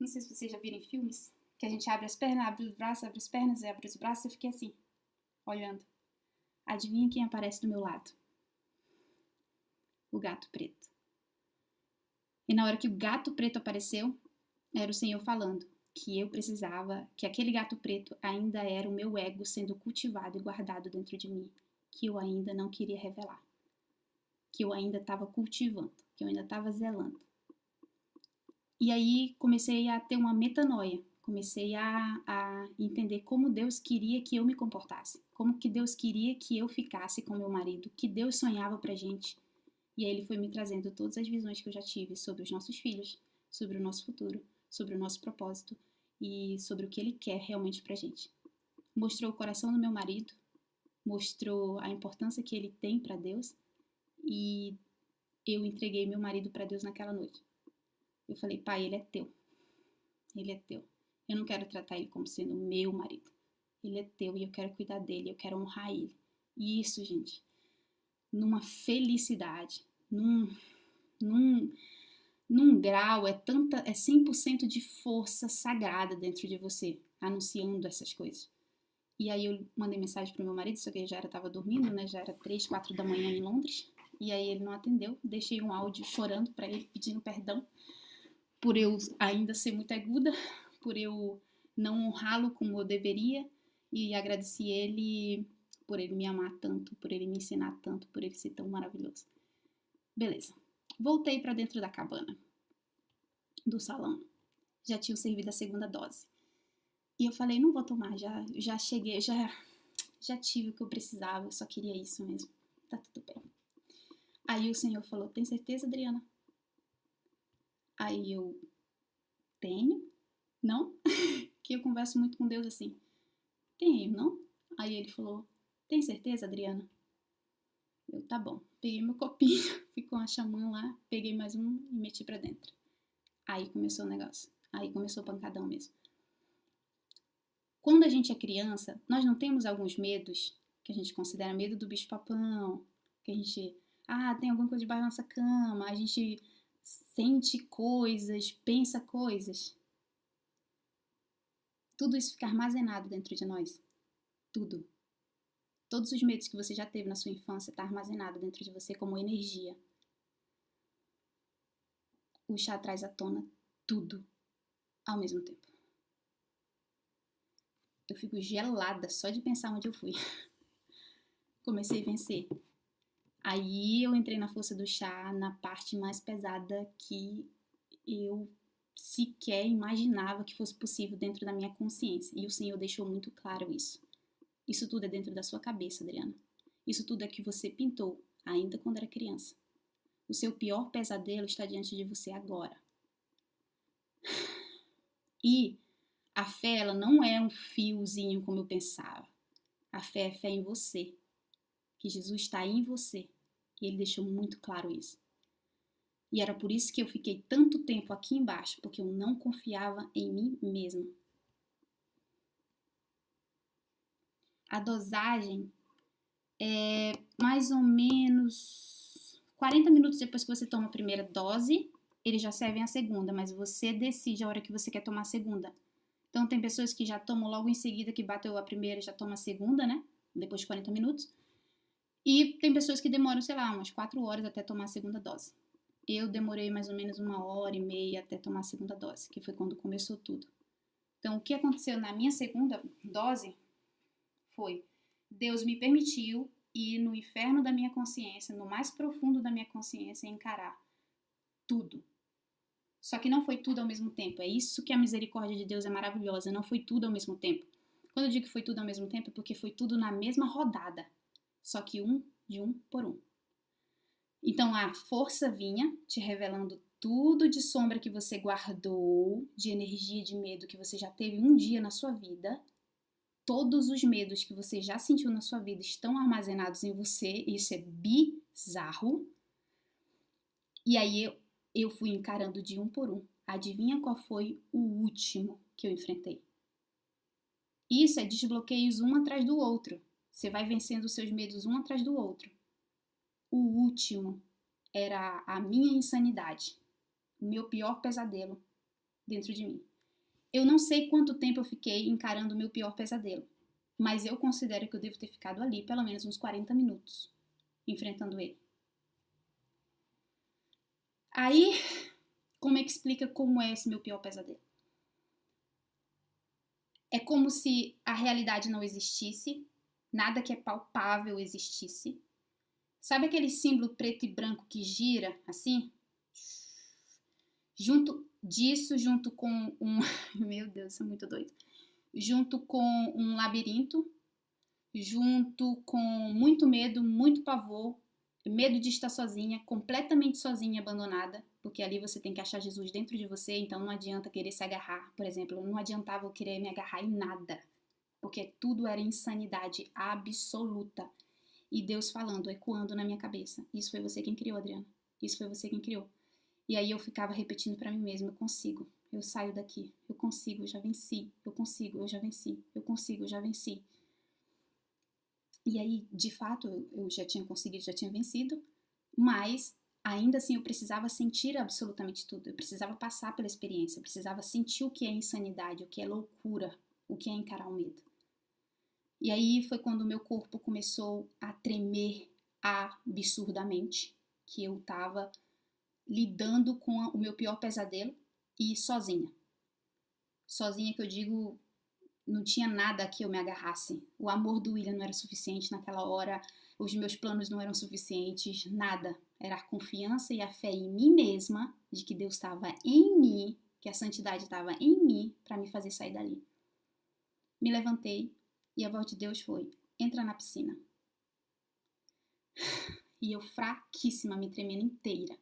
Não sei se vocês já viram em filmes, que a gente abre as pernas, abre os braços, abre as pernas e abre os braços. Eu fiquei assim, olhando. Adivinha quem aparece do meu lado? O gato preto. E na hora que o gato preto apareceu, era o Senhor falando que eu precisava, que aquele gato preto ainda era o meu ego sendo cultivado e guardado dentro de mim, que eu ainda não queria revelar, que eu ainda estava cultivando, que eu ainda estava zelando. E aí comecei a ter uma metanoia, comecei a entender como Deus queria que eu me comportasse, como que Deus queria que eu ficasse com meu marido, que Deus sonhava pra gente. E aí ele foi me trazendo todas as visões que eu já tive sobre os nossos filhos, sobre o nosso futuro, sobre o nosso propósito e sobre o que ele quer realmente pra gente. Mostrou o coração do meu marido, mostrou a importância que ele tem pra Deus e eu entreguei meu marido pra Deus naquela noite. Eu falei, pai, ele é teu. Ele é teu. Eu não quero tratar ele como sendo meu marido. Ele é teu e eu quero cuidar dele, eu quero honrar ele. E isso, gente, numa felicidade, num grau, é 100% de força sagrada dentro de você, anunciando essas coisas. E aí eu mandei mensagem pro meu marido, só que ele já estava dormindo, né? Já era 3, 4 da manhã em Londres. E aí ele não atendeu. Deixei um áudio chorando para ele, pedindo perdão por eu ainda ser muito aguda, por eu não honrá-lo como eu deveria, e agradeci ele por ele me amar tanto, por ele me ensinar tanto, por ele ser tão maravilhoso. Beleza. Voltei para dentro da cabana, do salão. Já tinha servido a 2ª dose. E eu falei, não vou tomar, já cheguei, já tive o que eu precisava, eu só queria isso mesmo. Tá tudo bem. Aí o Senhor falou, tem certeza, Adriana? Aí eu, tenho, não? Que eu converso muito com Deus assim, tenho, não? Aí ele falou, tem certeza, Adriana? Eu, tá bom. Peguei meu copinho, ficou uma xamã lá, peguei mais um e meti pra dentro. Aí começou o negócio, aí começou o pancadão mesmo. Quando a gente é criança, nós não temos alguns medos, que a gente considera medo do bicho-papão, que a gente, tem alguma coisa debaixo da nossa cama, a gente sente coisas, pensa coisas. Tudo isso fica armazenado dentro de nós. Tudo. Todos os medos que você já teve na sua infância estão armazenados dentro de você como energia. O chá traz à tona tudo ao mesmo tempo. eu fico gelada só de pensar onde eu fui. Comecei a vencer. Aí eu entrei na força do chá, na parte mais pesada que eu sequer imaginava que fosse possível dentro da minha consciência. E o Senhor deixou muito claro isso. Isso tudo é dentro da sua cabeça, Adriana. Isso tudo é que você pintou, ainda quando era criança. O seu pior pesadelo está diante de você agora. E a fé, ela não é um fiozinho como eu pensava. A fé é fé em você. Que Jesus está em você. E ele deixou muito claro isso. E era por isso que eu fiquei tanto tempo aqui embaixo, porque eu não confiava em mim mesma. A dosagem é mais ou menos 40 minutos depois que você toma a primeira dose, eles já servem a segunda, mas você decide a hora que você quer tomar a segunda. Então tem pessoas que já tomam logo em seguida que bateu a primeira e já toma a segunda, né? Depois de 40 minutos. E tem pessoas que demoram, sei lá, umas 4 horas até tomar a segunda dose. Eu demorei mais ou menos 1h30 até tomar a segunda dose, que foi quando começou tudo. Então, o que aconteceu na minha segunda dose foi: Deus me permitiu ir no inferno da minha consciência, no mais profundo da minha consciência, e encarar tudo. Só que não foi tudo ao mesmo tempo. É isso que a misericórdia de Deus é maravilhosa. Não foi tudo ao mesmo tempo. Quando eu digo que foi tudo ao mesmo tempo, é porque foi tudo na mesma rodada. Só que de um por um. Então a força vinha te revelando tudo de sombra que você guardou, de energia, de medo que você já teve um dia na sua vida. Todos os medos que você já sentiu na sua vida estão armazenados em você. Isso é bizarro. E aí eu fui encarando de um por um. Adivinha qual foi o último que eu enfrentei? Isso é desbloqueios um atrás do outro. Você vai vencendo os seus medos um atrás do outro. O último era a minha insanidade, o meu pior pesadelo dentro de mim. Eu não sei quanto tempo eu fiquei encarando o meu pior pesadelo, mas eu considero que eu devo ter ficado ali pelo menos uns 40 minutos, enfrentando ele. Aí, como é que explica como é esse meu pior pesadelo? É como se a realidade não existisse, nada que é palpável existisse. Sabe aquele símbolo preto e branco que gira, assim? Junto com um... Meu Deus, isso é muito doido. Junto com um labirinto, junto com muito medo, muito pavor, medo de estar sozinha, completamente sozinha, abandonada, porque ali você tem que achar Jesus dentro de você, então não adianta querer se agarrar. Por exemplo, não adiantava eu querer me agarrar em nada, porque tudo era insanidade absoluta. E Deus falando, ecoando na minha cabeça: isso foi você quem criou, Adriana. Isso foi você quem criou. E aí eu ficava repetindo pra mim mesma: eu consigo, eu saio daqui, eu consigo, eu já venci, eu consigo, eu já venci, eu consigo, eu já venci. E aí, de fato, eu já tinha conseguido, já tinha vencido, mas ainda assim eu precisava sentir absolutamente tudo. Eu precisava passar pela experiência, eu precisava sentir o que é insanidade, o que é loucura, o que é encarar o medo. E aí foi quando o meu corpo começou a tremer absurdamente, que eu estava lidando com o meu pior pesadelo e sozinha. Sozinha que eu digo, não tinha nada que eu me agarrasse. O amor do William não era suficiente naquela hora, os meus planos não eram suficientes, nada. Era a confiança e a fé em mim mesma, de que Deus estava em mim, que a santidade estava em mim para me fazer sair dali. Me levantei e a voz de Deus foi: entra na piscina. E eu fraquíssima, me tremendo inteira.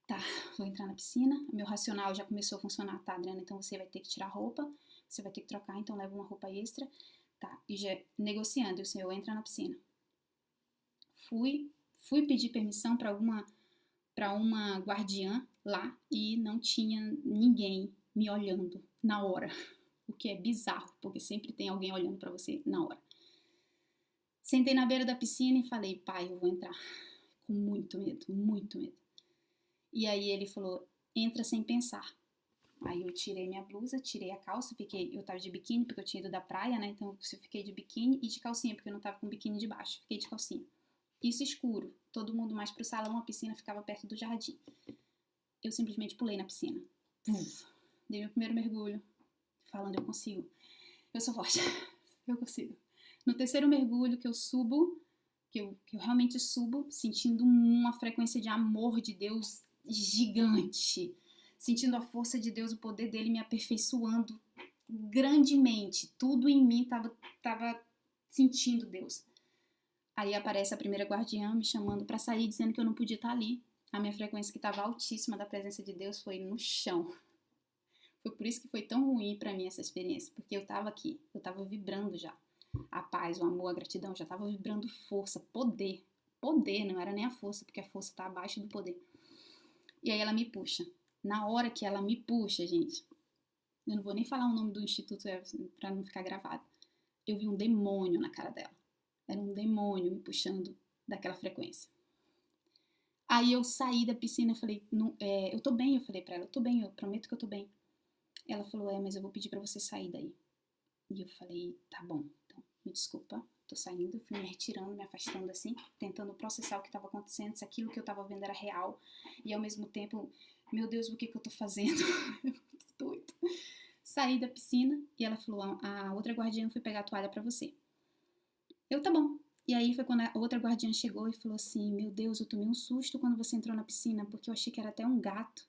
Tá, vou entrar na piscina. Meu racional já começou a funcionar. Tá, Adriana, então você vai ter que tirar a roupa, você vai ter que trocar, então leva uma roupa extra. Tá, e já negociando, e o Senhor entra na piscina. Fui pedir permissão para uma guardiã lá e não tinha ninguém me olhando na hora. O que é bizarro, porque sempre tem alguém olhando para você na hora. Sentei na beira da piscina e falei: pai, eu vou entrar. Com muito medo, muito medo. E aí ele falou: entra sem pensar. Aí eu tirei minha blusa, tirei a calça, eu tava de biquíni porque eu tinha ido da praia, né? Então eu fiquei de biquíni e de calcinha, porque eu não tava com biquíni de baixo, fiquei de calcinha. Isso escuro, todo mundo mais pro salão, a piscina ficava perto do jardim. Eu simplesmente pulei na piscina. Dei meu primeiro mergulho, falando: eu consigo. Eu sou forte. Eu consigo. No terceiro mergulho que eu subo, que eu realmente subo, sentindo uma frequência de amor de Deus gigante. Sentindo a força de Deus, o poder dele me aperfeiçoando grandemente. Tudo em mim tava sentindo Deus. Aí aparece a primeira guardiã me chamando para sair, dizendo que eu não podia estar ali. A minha frequência que estava altíssima da presença de Deus foi no chão. Foi por isso que foi tão ruim para mim essa experiência, porque eu estava aqui, eu estava vibrando já. A paz, o amor, a gratidão, já estava vibrando força, poder. Poder, não era nem a força, porque a força está abaixo do poder. E aí ela me puxa. Na hora que ela me puxa, gente, eu não vou nem falar o nome do instituto para não ficar gravado. Eu vi um demônio na cara dela. Era um demônio me puxando daquela frequência. Aí eu saí da piscina, eu falei, eu tô bem, eu falei pra ela, eu tô bem, eu prometo que eu tô bem. Ela falou, mas eu vou pedir pra você sair daí. E eu falei, tá bom, então, me desculpa, tô saindo, fui me retirando, me afastando assim, tentando processar o que estava acontecendo, se aquilo que eu tava vendo era real, e ao mesmo tempo, meu Deus, o que eu tô fazendo? Eu tô doida. Saí da piscina e ela falou, a outra guardiã foi pegar a toalha pra você. Eu, tá bom. E aí foi quando a outra guardiã chegou e falou assim, meu Deus, eu tomei um susto quando você entrou na piscina, porque eu achei que era até um gato.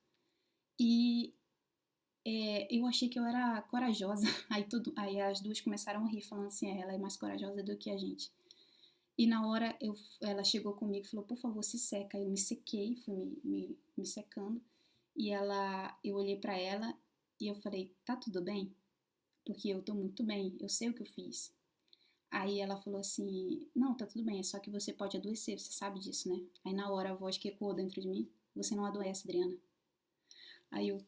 E eu achei que eu era corajosa. Aí as duas começaram a rir, falando assim, ela é mais corajosa do que a gente. E na hora ela chegou comigo e falou, por favor, se seca. Aí eu me sequei, fui me secando. E eu olhei pra ela e eu falei, tá tudo bem? Porque eu tô muito bem, eu sei o que eu fiz. Aí ela falou assim, não, tá tudo bem, é só que você pode adoecer, você sabe disso, né? Aí na hora a voz que ecoou dentro de mim, você não adoece, Adriana. Aí eu,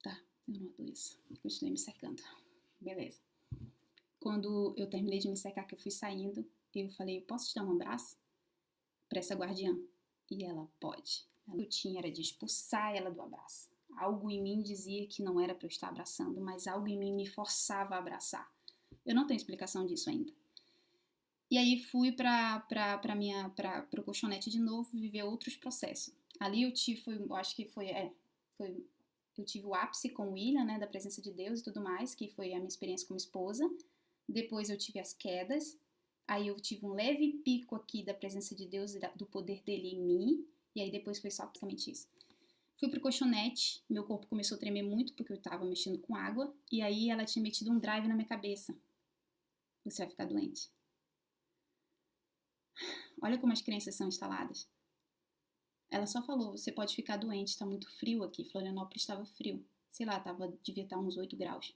tá, eu não adoeço. Continuei me secando. Beleza. Quando eu terminei de me secar, que eu fui saindo, eu falei, posso te dar um abraço? Pra essa guardiã. E ela, pode. A lutinha era de expulsar ela do abraço. Algo em mim dizia que não era pra eu estar abraçando, mas algo em mim me forçava a abraçar. Eu não tenho explicação disso ainda. E aí fui para o colchonete de novo, viver outros processos. Ali eu tive o ápice com o William, né, da presença de Deus e tudo mais, que foi a minha experiência como esposa. Depois eu tive as quedas. Aí eu tive um leve pico aqui da presença de Deus e do poder dele em mim. E aí depois foi só basicamente isso. Fui pro colchonete, meu corpo começou a tremer muito porque eu tava mexendo com água. E aí ela tinha metido um drive na minha cabeça. Você vai ficar doente. Olha como as crenças são instaladas. Ela só falou, você pode ficar doente, tá muito frio aqui. Florianópolis estava frio. Sei lá, devia estar uns 8 graus.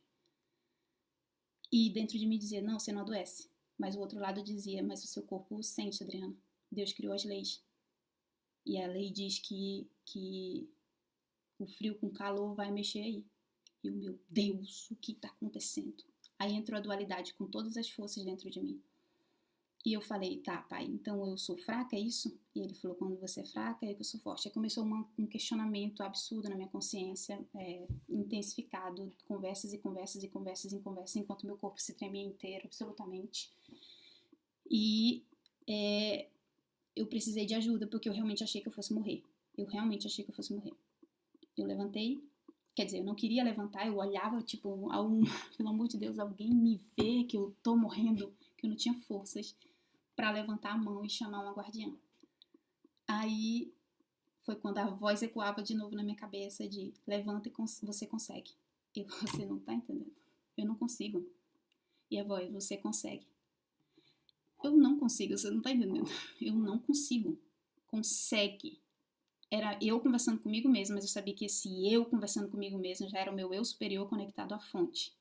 E dentro de mim dizia, não, você não adoece. Mas o outro lado dizia, mas o seu corpo sente, Adriana. Deus criou as leis. E a lei diz que o frio com calor vai mexer aí. E o meu Deus, o que está acontecendo? Aí entrou a dualidade com todas as forças dentro de mim. E eu falei, tá, pai, então eu sou fraca, é isso? E ele falou, quando você é fraca, é que eu sou forte. Aí começou um questionamento absurdo na minha consciência, intensificado, conversas e conversas e conversas e conversas, enquanto meu corpo se tremia inteiro, absolutamente. E eu precisei de ajuda, porque eu realmente achei que eu fosse morrer. Eu levantei, quer dizer, eu não queria levantar, eu olhava, tipo, pelo amor de Deus, alguém me vê que eu tô morrendo, que eu não tinha forças para levantar a mão e chamar uma guardiã. Aí foi quando a voz ecoava de novo na minha cabeça de levanta e você consegue. Você não tá entendendo. Eu não consigo. E a voz, você consegue. Eu não consigo, você não tá entendendo. Eu não consigo. Consegue. Era eu conversando comigo mesma, mas eu sabia que esse eu conversando comigo mesma já era o meu eu superior conectado à fonte.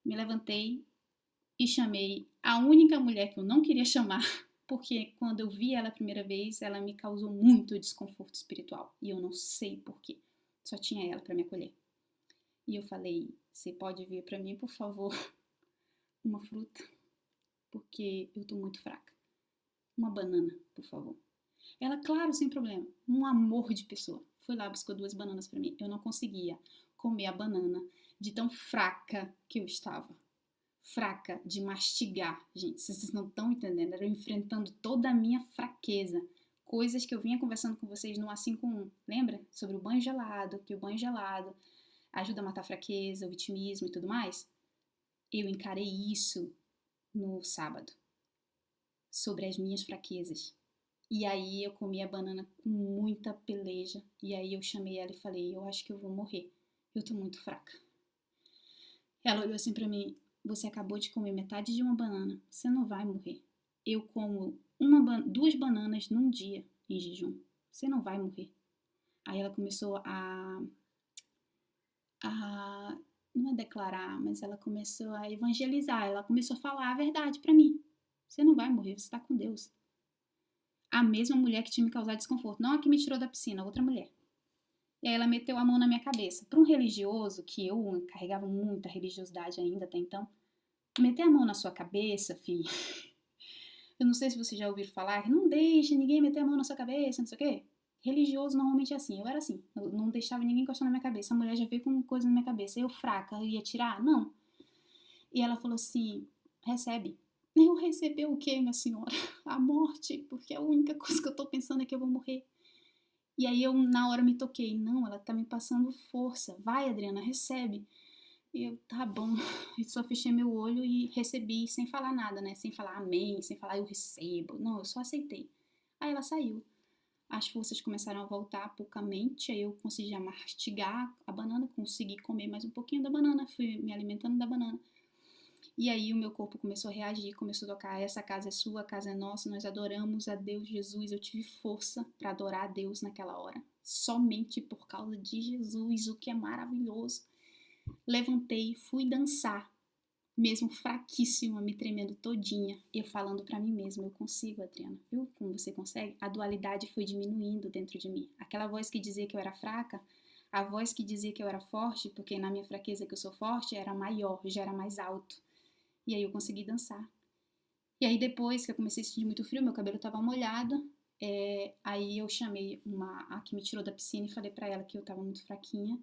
Me levantei e chamei a única mulher que eu não queria chamar, porque quando eu vi ela a primeira vez, ela me causou muito desconforto espiritual. E eu não sei porquê. Só tinha ela para me acolher. E eu falei, você pode vir para mim, por favor, uma fruta? Porque eu tô muito fraca. Uma banana, por favor. Ela, claro, sem problema. Um amor de pessoa. Foi lá, buscou 2 bananas para mim. Eu não conseguia comer a banana de tão fraca que eu estava. Fraca de mastigar. Gente, vocês não estão entendendo. Era eu enfrentando toda a minha fraqueza. Coisas que eu vinha conversando com vocês no A51. Lembra? Sobre o banho gelado, que o banho gelado ajuda a matar a fraqueza, o vitimismo e tudo mais. Eu encarei isso no sábado, sobre as minhas fraquezas. E aí eu comi a banana com muita peleja. E aí eu chamei ela e falei, eu acho que eu vou morrer. Eu tô muito fraca. Ela olhou assim pra mim, você acabou de comer metade de uma banana. Você não vai morrer. Eu como 2 bananas num dia em jejum. Você não vai morrer. Aí ela começou não é declarar, mas ela começou a evangelizar. Ela começou a falar a verdade pra mim. Você não vai morrer, você tá com Deus. A mesma mulher que tinha me causado desconforto. Não a que me tirou da piscina, outra mulher. E aí ela meteu a mão na minha cabeça. Para um religioso, que eu carregava muita religiosidade ainda até então, meter a mão na sua cabeça, filho. Eu não sei se vocês já ouviram falar que não deixa ninguém meter a mão na sua cabeça, não sei o quê. Religioso normalmente é assim. Eu era assim. Eu não deixava ninguém encostar na minha cabeça. A mulher já veio com coisa na minha cabeça. Eu fraca, eu ia tirar? Não. E ela falou assim, recebe. Eu receber o quê, minha senhora? A morte, porque a única coisa que eu tô pensando é que eu vou morrer. E aí eu, na hora, me toquei. Não, ela tá me passando força. Vai, Adriana, recebe. E eu, tá bom. E só fechei meu olho e recebi sem falar nada, né? Sem falar amém, sem falar eu recebo. Não, eu só aceitei. Aí ela saiu. As forças começaram a voltar poucamente. Aí eu consegui mastigar a banana, consegui comer mais um pouquinho da banana. Fui me alimentando da banana. E aí o meu corpo começou a reagir, começou a tocar, essa casa é sua, a casa é nossa, nós adoramos a Deus, Jesus. Eu tive força para adorar a Deus naquela hora, somente por causa de Jesus, o que é maravilhoso. Levantei, fui dançar, mesmo fraquíssima, me tremendo todinha, eu falando para mim mesma, eu consigo, Adriana, viu como você consegue? A dualidade foi diminuindo dentro de mim. Aquela voz que dizia que eu era fraca, a voz que dizia que eu era forte, porque na minha fraqueza que eu sou forte, era maior, já era mais alto. E aí eu consegui dançar. E aí depois que eu comecei a sentir muito frio, meu cabelo estava molhado, aí eu chamei a que me tirou da piscina e falei para ela que eu estava muito fraquinha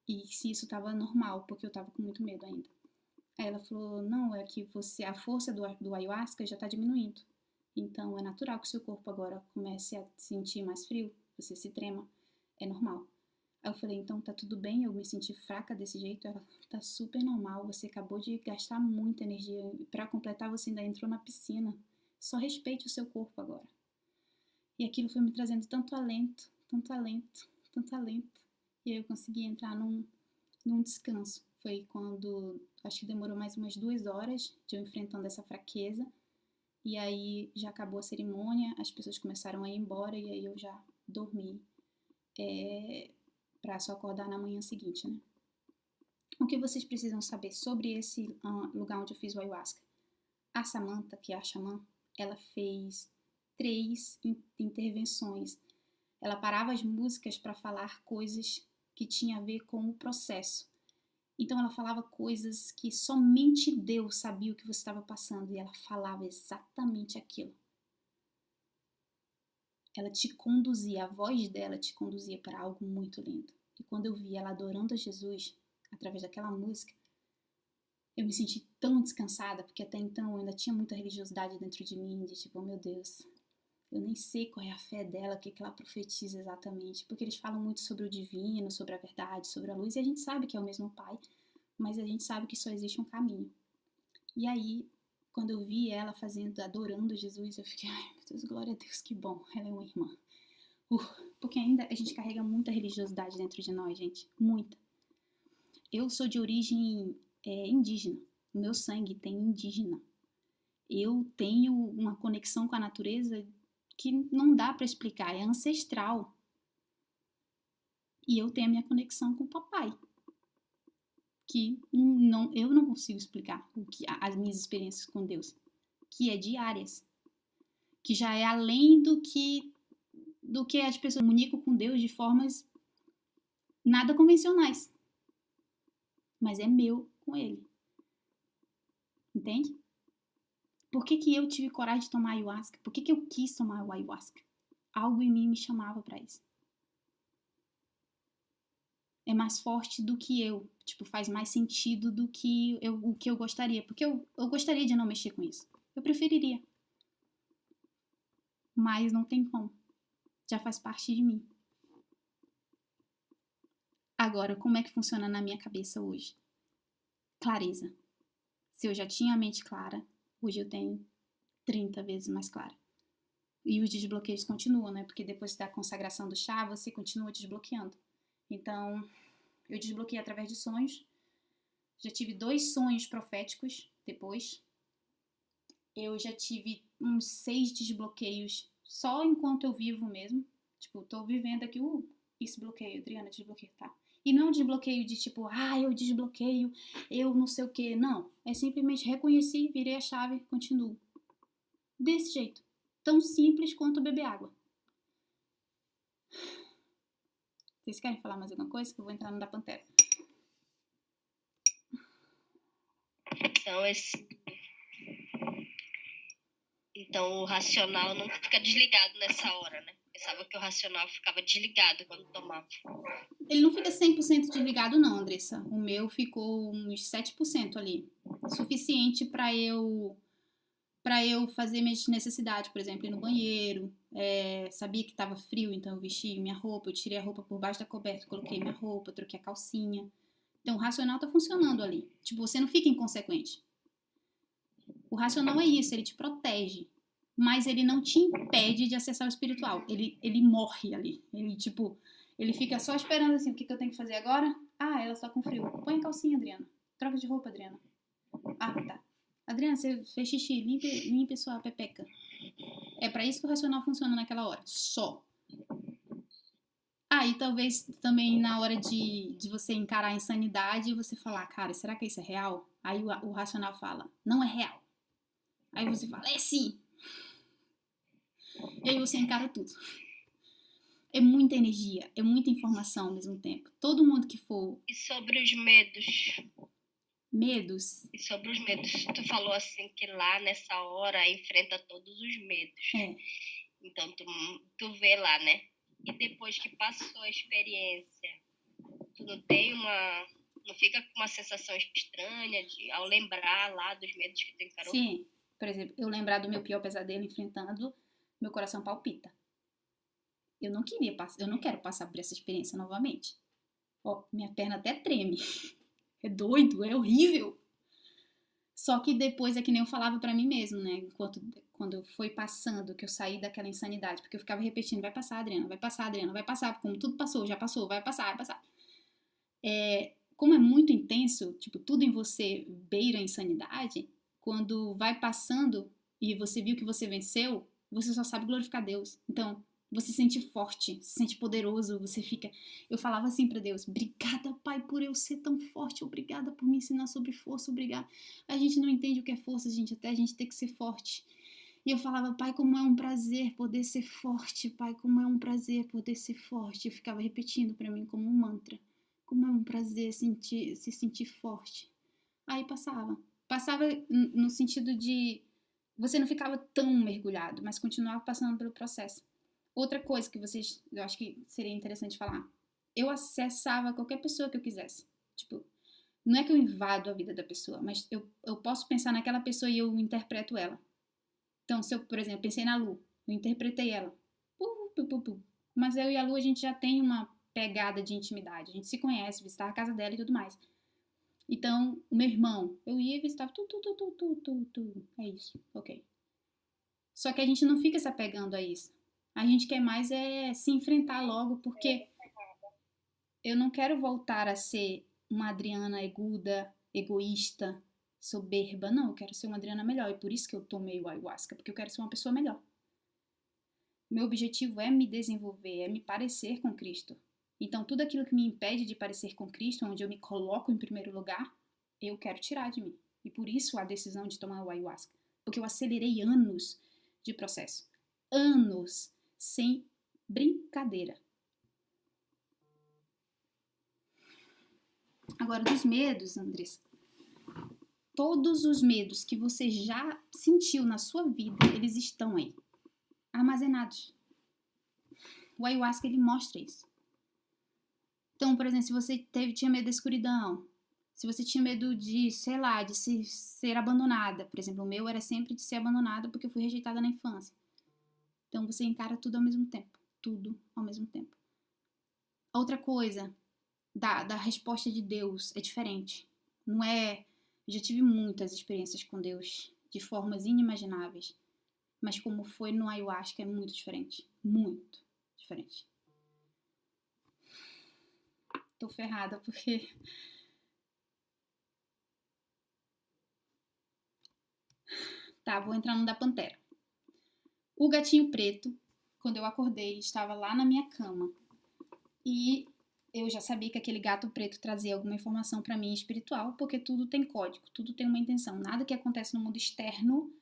e se isso estava normal, porque eu estava com muito medo ainda. Aí ela falou, não, é que a força do ayahuasca já está diminuindo. Então é natural que o seu corpo agora comece a sentir mais frio, você se trema, é normal. Aí eu falei, então tá tudo bem, eu me senti fraca desse jeito. Ela, tá super normal, você acabou de gastar muita energia. Pra completar, você ainda entrou na piscina. Só respeite o seu corpo agora. E aquilo foi me trazendo tanto alento, tanto alento, tanto alento. E aí eu consegui entrar num descanso. Foi quando, acho que demorou mais umas 2 horas de eu enfrentando essa fraqueza. E aí já acabou a cerimônia, as pessoas começaram a ir embora e aí eu já dormi. Para só acordar na manhã seguinte, né? O que vocês precisam saber sobre esse lugar onde eu fiz o ayahuasca? A Samantha, que é a xamã, ela fez 3 intervenções. Ela parava as músicas para falar coisas que tinham a ver com o processo. Então ela falava coisas que somente Deus sabia o que você estava passando e ela falava exatamente aquilo. Ela te conduzia, a voz dela te conduzia para algo muito lindo. E quando eu vi ela adorando a Jesus, através daquela música, eu me senti tão descansada, porque até então eu ainda tinha muita religiosidade dentro de mim, de tipo, oh, meu Deus, eu nem sei qual é a fé dela, o que ela profetiza exatamente, porque eles falam muito sobre o divino, sobre a verdade, sobre a luz, e a gente sabe que é o mesmo Pai, mas a gente sabe que só existe um caminho. E aí, quando eu vi ela adorando Jesus, eu fiquei, ai meu Deus, glória a Deus, que bom, ela é uma irmã. Porque ainda a gente carrega muita religiosidade dentro de nós, gente, muita. Eu sou de origem indígena, o meu sangue tem indígena. Eu tenho uma conexão com a natureza que não dá para explicar, é ancestral. E eu tenho a minha conexão com o papai, que eu não consigo explicar as minhas experiências com Deus, que é diárias, que já é além do que as pessoas comunicam com Deus de formas nada convencionais, mas é meu com ele, entende? Por que eu tive coragem de tomar ayahuasca? Por que eu quis tomar o ayahuasca? Algo em mim me chamava para isso. É mais forte do que eu, tipo, faz mais sentido do que o que eu gostaria, porque eu gostaria de não mexer com isso, eu preferiria, mas não tem como, já faz parte de mim. Agora, como é que funciona na minha cabeça hoje? Clareza, Se eu já tinha a mente clara, hoje eu tenho 30 vezes mais clara. E os desbloqueios continuam, né? Porque depois da consagração do chá, você continua desbloqueando. Então, eu desbloqueei através de sonhos. Já tive 2 sonhos proféticos depois. Eu já tive uns 6 desbloqueios só enquanto eu vivo mesmo. Tipo, tô vivendo aqui, esse bloqueio, Adriana, desbloqueio, tá? E não é um desbloqueio de tipo, eu desbloqueio, eu não sei o que. Não, é simplesmente reconheci, virei a chave, continuo. Desse jeito. Tão simples quanto beber água. Vocês querem falar mais alguma coisa? Que eu vou entrar no da Pantera. Então o racional não fica desligado nessa hora, né? Pensava que o racional ficava desligado quando tomava. Ele não fica 100% desligado não, Andressa. O meu ficou uns 7% ali. Suficiente para eu fazer minhas necessidades, por exemplo, ir no banheiro. Sabia que estava frio, então eu vesti minha roupa, eu tirei a roupa por baixo da coberta, coloquei minha roupa, troquei a calcinha. Então o racional tá funcionando ali. Tipo, você não fica inconsequente. O racional é isso, ele te protege. Mas ele não te impede de acessar o espiritual. Ele morre ali. Ele fica só esperando assim, o que eu tenho que fazer agora? Ela está com frio. Põe a calcinha, Adriana. Troca de roupa, Adriana. Tá. Adriana, você fez xixi, limpe sua pepeca. É pra isso que o racional funciona naquela hora. Só. E talvez também na hora de você encarar a insanidade, você falar, cara, será que isso é real? Aí o racional fala, não é real. Aí você fala, é sim. E aí você encara tudo. É muita energia, é muita informação ao mesmo tempo. Todo mundo que for... E sobre os medos? Medos? E sobre os medos, tu falou assim que lá nessa hora enfrenta todos os medos. Então tu vê lá, né? E depois que passou a experiência, tu não fica com uma sensação estranha ao lembrar lá dos medos que tu encarou? Sim, por exemplo, eu lembrar do meu pior pesadelo enfrentando, meu coração palpita. Eu não quero passar por essa experiência novamente. Minha perna até treme. É doido, é horrível. Só que depois é que nem eu falava pra mim mesmo, né? Quando foi passando, que eu saí daquela insanidade. Porque eu ficava repetindo, vai passar, Adriana, vai passar, Adriana, vai passar. Como tudo passou, já passou, vai passar, vai passar. Como é muito intenso, tipo, tudo em você beira a insanidade, quando vai passando e você viu que você venceu, você só sabe glorificar Deus. Então, você se sente forte, se sente poderoso, você fica... Eu falava assim pra Deus, obrigada, Pai, por eu ser tão forte, obrigada por me ensinar sobre força, obrigada. A gente não entende o que é força, gente, até a gente ter que ser forte. E eu falava, Pai, como é um prazer poder ser forte, Pai, como é um prazer poder ser forte. Eu ficava repetindo pra mim como um mantra. Como é um prazer se sentir forte. Aí passava. Passava no sentido de... Você não ficava tão mergulhado, mas continuava passando pelo processo. Outra coisa que eu acho que seria interessante falar. Eu acessava qualquer pessoa que eu quisesse. Tipo, não é que eu invado a vida da pessoa, mas eu posso pensar naquela pessoa e eu interpreto ela. Então, se eu, por exemplo, pensei na Lu, eu interpretei ela. Mas eu e a Lu, a gente já tem uma pegada de intimidade. A gente se conhece, visitar a casa dela e tudo mais. Então, o meu irmão, eu ia e visitava É isso, ok. Só que a gente não fica se apegando a isso. A gente quer mais se enfrentar logo, porque eu não quero voltar a ser uma Adriana eguda, egoísta, soberba. Não, eu quero ser uma Adriana melhor. E por isso que eu tomei o ayahuasca, porque eu quero ser uma pessoa melhor. Meu objetivo é me desenvolver, é me parecer com Cristo. Então, tudo aquilo que me impede de parecer com Cristo, onde eu me coloco em primeiro lugar, eu quero tirar de mim. E por isso a decisão de tomar o ayahuasca. Porque eu acelerei anos de processo. Anos sem brincadeira. Agora, dos medos, Andressa. Todos os medos que você já sentiu na sua vida, eles estão aí. Armazenados. O ayahuasca, ele mostra isso. Então, por exemplo, se você tinha medo da escuridão, se você tinha medo de, sei lá, de ser abandonada, por exemplo, o meu era sempre de ser abandonada porque eu fui rejeitada na infância. Então, você encara tudo ao mesmo tempo. Tudo ao mesmo tempo. Outra coisa, da resposta de Deus é diferente. Não é Eu já tive muitas experiências com Deus de formas inimagináveis, mas como foi no ayahuasca é muito diferente. Muito diferente. Tô ferrada porque... Tá, vou entrar no da Pantera. O gatinho preto, quando eu acordei, estava lá na minha cama. E eu já sabia que aquele gato preto trazia alguma informação para mim espiritual, porque tudo tem código, tudo tem uma intenção. Nada que acontece no mundo externo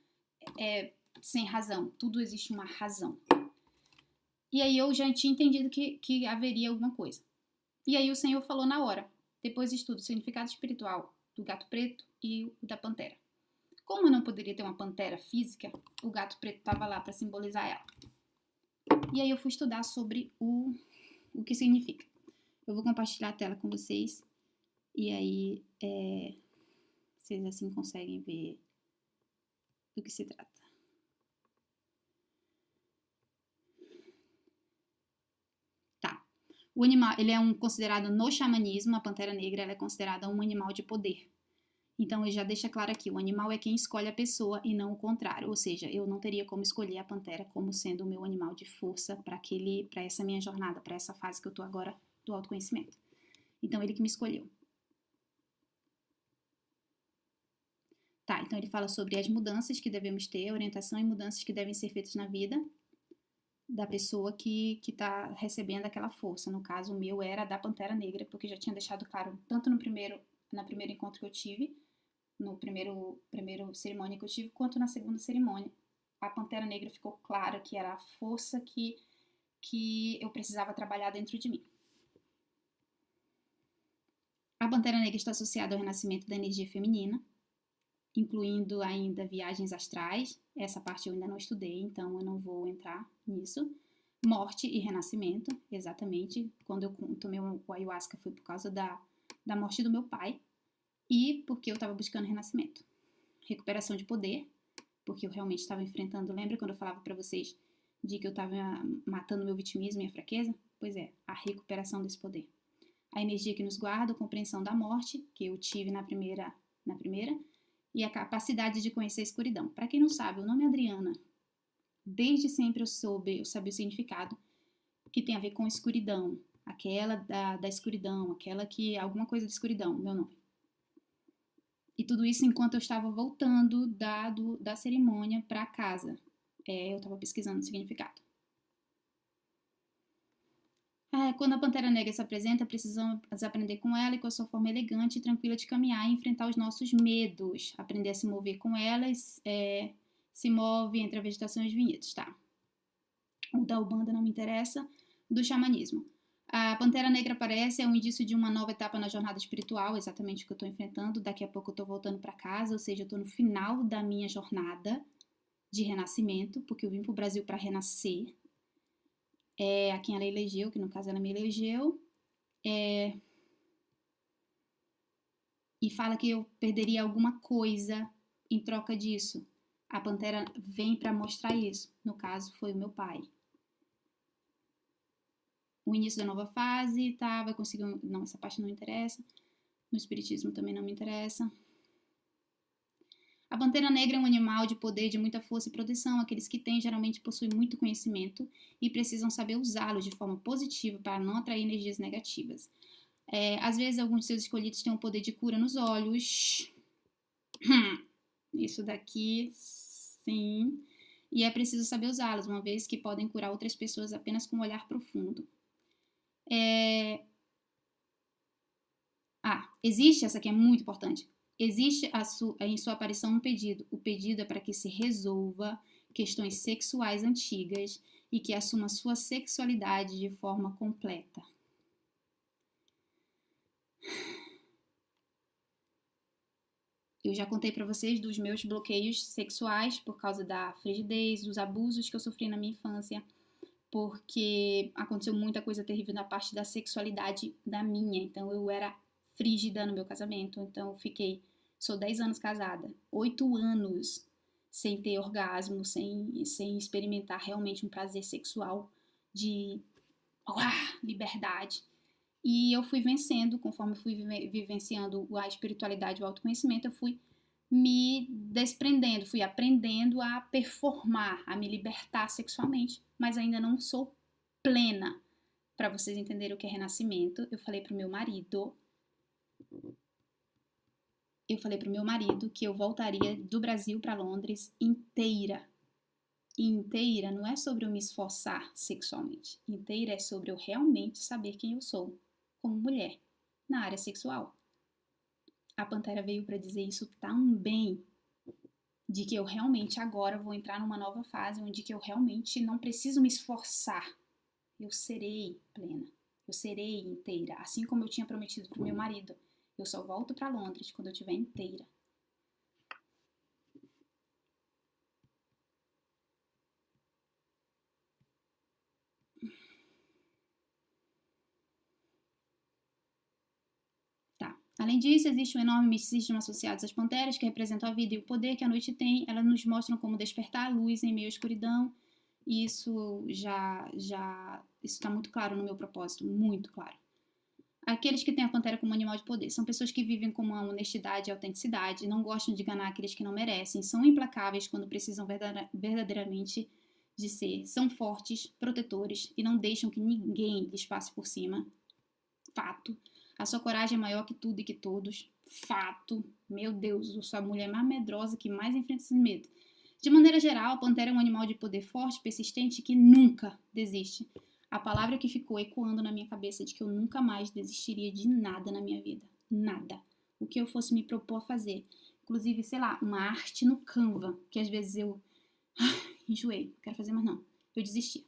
é sem razão. Tudo existe uma razão. E aí eu já tinha entendido que haveria alguma coisa. E aí o Senhor falou na hora. Depois estudo o significado espiritual do gato preto e o da pantera. Como eu não poderia ter uma pantera física, o gato preto estava lá para simbolizar ela. E aí eu fui estudar sobre o que significa. Eu vou compartilhar a tela com vocês. E aí vocês assim conseguem ver do que se trata. Tá. O animal, ele é considerado no xamanismo, a pantera negra, ela é considerada um animal de poder. Então, ele já deixa claro aqui, o animal é quem escolhe a pessoa e não o contrário. Ou seja, eu não teria como escolher a pantera como sendo o meu animal de força para essa minha jornada, para essa fase que eu tô agora do autoconhecimento. Então, ele que me escolheu. Tá, então ele fala sobre as mudanças que devemos ter, orientação e mudanças que devem ser feitas na vida da pessoa que tá recebendo aquela força. No caso, o meu era da Pantera Negra, porque já tinha deixado claro, tanto na primeiro encontro que eu tive, no primeiro cerimônia que eu tive, quanto na segunda cerimônia. A Pantera Negra ficou clara que era a força que eu precisava trabalhar dentro de mim. A Pantera Negra está associada ao renascimento da energia feminina, incluindo ainda viagens astrais. Essa parte eu ainda não estudei, então eu não vou entrar nisso. Morte e renascimento, exatamente. Quando eu tomei o ayahuasca foi por causa da morte do meu pai e porque eu estava buscando renascimento. Recuperação de poder, porque eu realmente estava enfrentando... Lembra quando eu falava para vocês de que eu estava matando meu vitimismo e a fraqueza? Pois é, a recuperação desse poder. A energia que nos guarda, a compreensão da morte, que eu tive na primeira, e a capacidade de conhecer a escuridão. Para quem não sabe, o nome é Adriana. Desde sempre eu sabia o significado que tem a ver com escuridão. Aquela da escuridão, aquela que... alguma coisa de escuridão, meu nome. E tudo isso enquanto eu estava voltando da cerimônia para casa. Eu estava pesquisando o significado. Quando a Pantera Negra se apresenta, precisamos aprender com ela e com a sua forma elegante e tranquila de caminhar e enfrentar os nossos medos. Aprender a se mover com elas, se move entre a vegetação e os vinhedos, tá? O da Umbanda não me interessa. Do xamanismo. A Pantera Negra aparece, é um indício de uma nova etapa na jornada espiritual, exatamente o que eu estou enfrentando. Daqui a pouco eu estou voltando para casa, ou seja, eu estou no final da minha jornada de renascimento, porque eu vim para o Brasil para renascer. A quem ela elegeu, que no caso ela me elegeu. E fala que eu perderia alguma coisa em troca disso. A Pantera vem para mostrar isso. No caso, foi o meu pai. O início da nova fase, tá? Vai conseguir... Não, essa parte não interessa. No espiritismo também não me interessa. A Pantera Negra é um animal de poder, de muita força e proteção. Aqueles que têm geralmente possuem muito conhecimento e precisam saber usá-lo de forma positiva para não atrair energias negativas. Às vezes, alguns de seus escolhidos têm um poder de cura nos olhos. Isso daqui, sim. E é preciso saber usá-los, uma vez que podem curar outras pessoas apenas com um olhar profundo. Existe, essa aqui é muito importante, existe em sua aparição um pedido. O pedido é para que se resolva questões sexuais antigas e que assuma sua sexualidade de forma completa. Eu já contei para vocês dos meus bloqueios sexuais por causa da frigidez, dos abusos que eu sofri na minha infância, porque aconteceu muita coisa terrível na parte da sexualidade da minha. Então eu era frígida no meu casamento, então eu sou 10 anos casada, 8 anos sem ter orgasmo, sem experimentar realmente um prazer sexual de liberdade. E eu fui vencendo, conforme eu fui vivenciando a espiritualidade, o autoconhecimento, eu fui me desprendendo, fui aprendendo a performar, a me libertar sexualmente, mas ainda não sou plena. Para vocês entenderem o que é renascimento, eu falei pro meu marido que eu voltaria do Brasil para Londres inteira. Inteira não é sobre eu me esforçar sexualmente. Inteira é sobre eu realmente saber quem eu sou como mulher na área sexual. A Pantera veio para dizer isso também, de que eu realmente agora vou entrar numa nova fase onde que eu realmente não preciso me esforçar. Eu serei plena, eu serei inteira, assim como eu tinha prometido pro meu marido. Eu só volto para Londres quando eu estiver inteira. Tá. Além disso, existe um enorme misticismo associado às panteras, que representam a vida e o poder que a noite tem. Elas nos mostram como despertar a luz em meio à escuridão. E isso está muito claro no meu propósito, muito claro. Aqueles que têm a pantera como animal de poder são pessoas que vivem com uma honestidade e autenticidade, não gostam de enganar aqueles que não merecem, são implacáveis quando precisam verdadeiramente de ser, são fortes, protetores e não deixam que ninguém lhes passe por cima. Fato. A sua coragem é maior que tudo e que todos. Fato. Meu Deus, eu sou a mulher mais medrosa que mais enfrenta esse medo. De maneira geral, a pantera é um animal de poder forte, persistente, que nunca desiste. A palavra que ficou ecoando na minha cabeça de que eu nunca mais desistiria de nada na minha vida. Nada. O que eu fosse me propor a fazer. Inclusive, sei lá, uma arte no Canva, que às vezes eu enjoei, não quero fazer mais não. Eu desisti.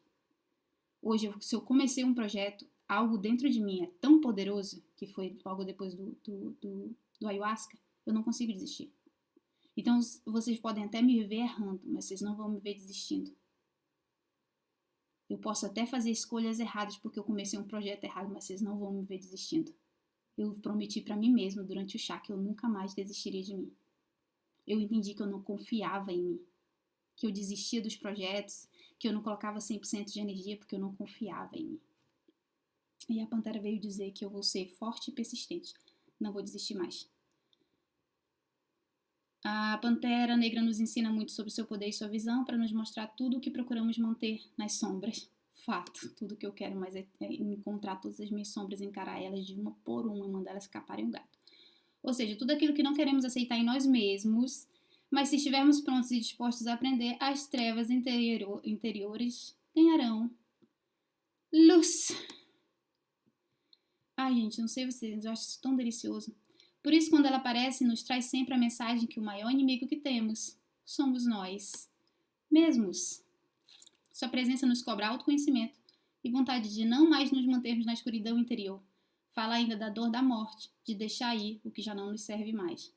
Hoje, se eu comecei um projeto, algo dentro de mim é tão poderoso, que foi logo depois do ayahuasca, eu não consigo desistir. Então, vocês podem até me ver errando, mas vocês não vão me ver desistindo. Eu posso até fazer escolhas erradas porque eu comecei um projeto errado, mas vocês não vão me ver desistindo. Eu prometi para mim mesma durante o chá que eu nunca mais desistiria de mim. Eu entendi que eu não confiava em mim, que eu desistia dos projetos, que eu não colocava 100% de energia porque eu não confiava em mim. E a Pantera veio dizer que eu vou ser forte e persistente. Não vou desistir mais. A Pantera Negra nos ensina muito sobre seu poder e sua visão para nos mostrar tudo o que procuramos manter nas sombras. Fato, tudo que eu quero mais é encontrar todas as minhas sombras, encarar elas de uma por uma e mandar elas escaparem um gato. Ou seja, tudo aquilo que não queremos aceitar em nós mesmos, mas se estivermos prontos e dispostos a aprender, as trevas interiores ganharão luz. Ai, gente, não sei vocês, eu acho isso tão delicioso. Por isso, quando ela aparece, nos traz sempre a mensagem que o maior inimigo que temos somos nós mesmos. Sua presença nos cobra autoconhecimento e vontade de não mais nos mantermos na escuridão interior. Fala ainda da dor da morte, de deixar ir o que já não nos serve mais.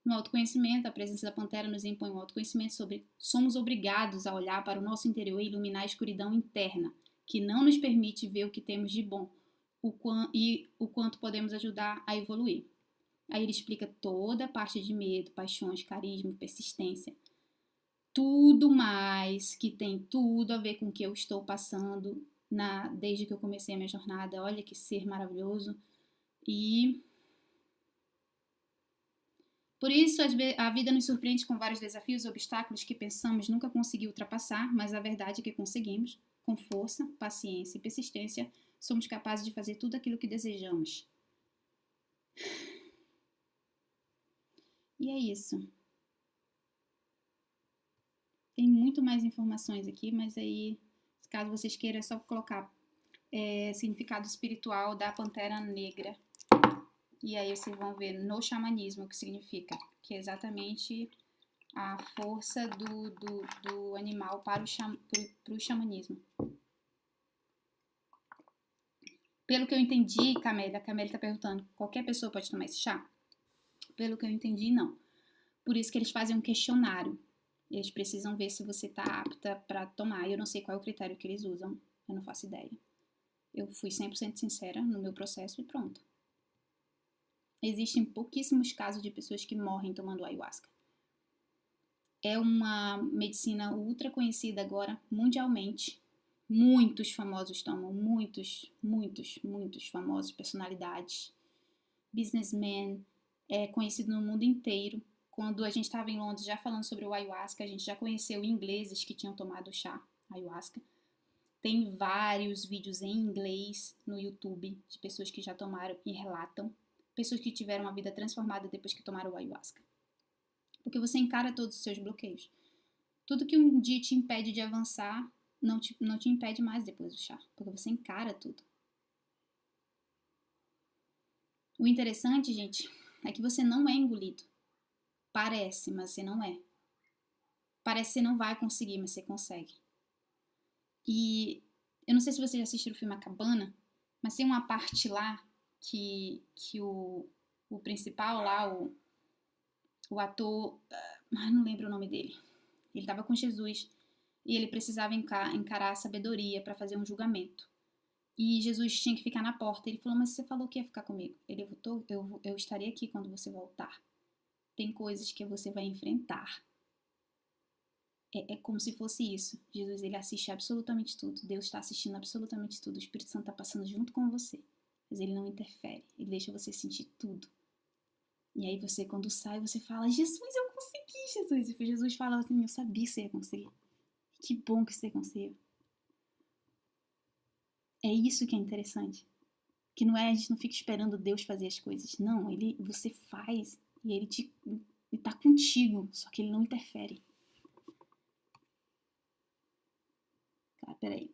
No autoconhecimento, a presença da Pantera nos impõe um autoconhecimento sobre somos obrigados a olhar para o nosso interior e iluminar a escuridão interna, que não nos permite ver o que temos de bom e o quanto podemos ajudar a evoluir. Aí ele explica toda a parte de medo, paixões, carisma, persistência. Tudo mais que tem tudo a ver com o que eu estou passando desde que eu comecei a minha jornada. Olha que ser maravilhoso. E por isso a vida nos surpreende com vários desafios e obstáculos que pensamos nunca conseguir ultrapassar, mas a verdade é que conseguimos. Com força, paciência e persistência, somos capazes de fazer tudo aquilo que desejamos. E é isso. Tem muito mais informações aqui, mas aí, caso vocês queiram, é só colocar significado espiritual da Pantera Negra. E aí vocês vão ver no xamanismo o que significa, que é exatamente a força do animal para o xamanismo. Pelo que eu entendi, Camélia, a Camélia está perguntando, qualquer pessoa pode tomar esse chá? Pelo que eu entendi, não. Por isso que eles fazem um questionário. Eles precisam ver se você está apta para tomar. Eu não sei qual é o critério que eles usam. Eu não faço ideia. Eu fui 100% sincera no meu processo e pronto. Existem pouquíssimos casos de pessoas que morrem tomando ayahuasca. É uma medicina ultra conhecida agora mundialmente. Muitos famosos tomam, muitos famosos, personalidades. Businessman, conhecido no mundo inteiro. Quando a gente estava em Londres já falando sobre o ayahuasca, a gente já conheceu ingleses que tinham tomado chá ayahuasca. Tem vários vídeos em inglês no YouTube de pessoas que já tomaram e relatam. Pessoas que tiveram a vida transformada depois que tomaram o ayahuasca. Porque você encara todos os seus bloqueios. Tudo que um dia te impede de avançar, não te impede mais depois do chá. Porque você encara tudo. O interessante, gente, é que você não é engolido. Parece, mas você não é. Parece que você não vai conseguir, mas você consegue. E eu não sei se vocês já assistiram o filme A Cabana, mas tem uma parte lá que o principal lá, o ator, não lembro o nome dele, ele estava com Jesus e ele precisava encarar a sabedoria para fazer um julgamento. E Jesus tinha que ficar na porta. Ele falou, mas você falou que ia ficar comigo. Ele voltou, eu estarei aqui quando você voltar. Tem coisas que você vai enfrentar. É como se fosse isso. Jesus, ele assiste absolutamente tudo. Deus está assistindo absolutamente tudo. O Espírito Santo está passando junto com você. Mas ele não interfere. Ele deixa você sentir tudo. E aí você, quando sai, você fala, Jesus, eu consegui, Jesus. E Jesus fala assim, eu sabia que você ia conseguir. Que bom que você conseguiu. É isso que é interessante. Que não é, a gente não fica esperando Deus fazer as coisas. Não, você faz e ele tá contigo, só que ele não interfere. Tá, peraí.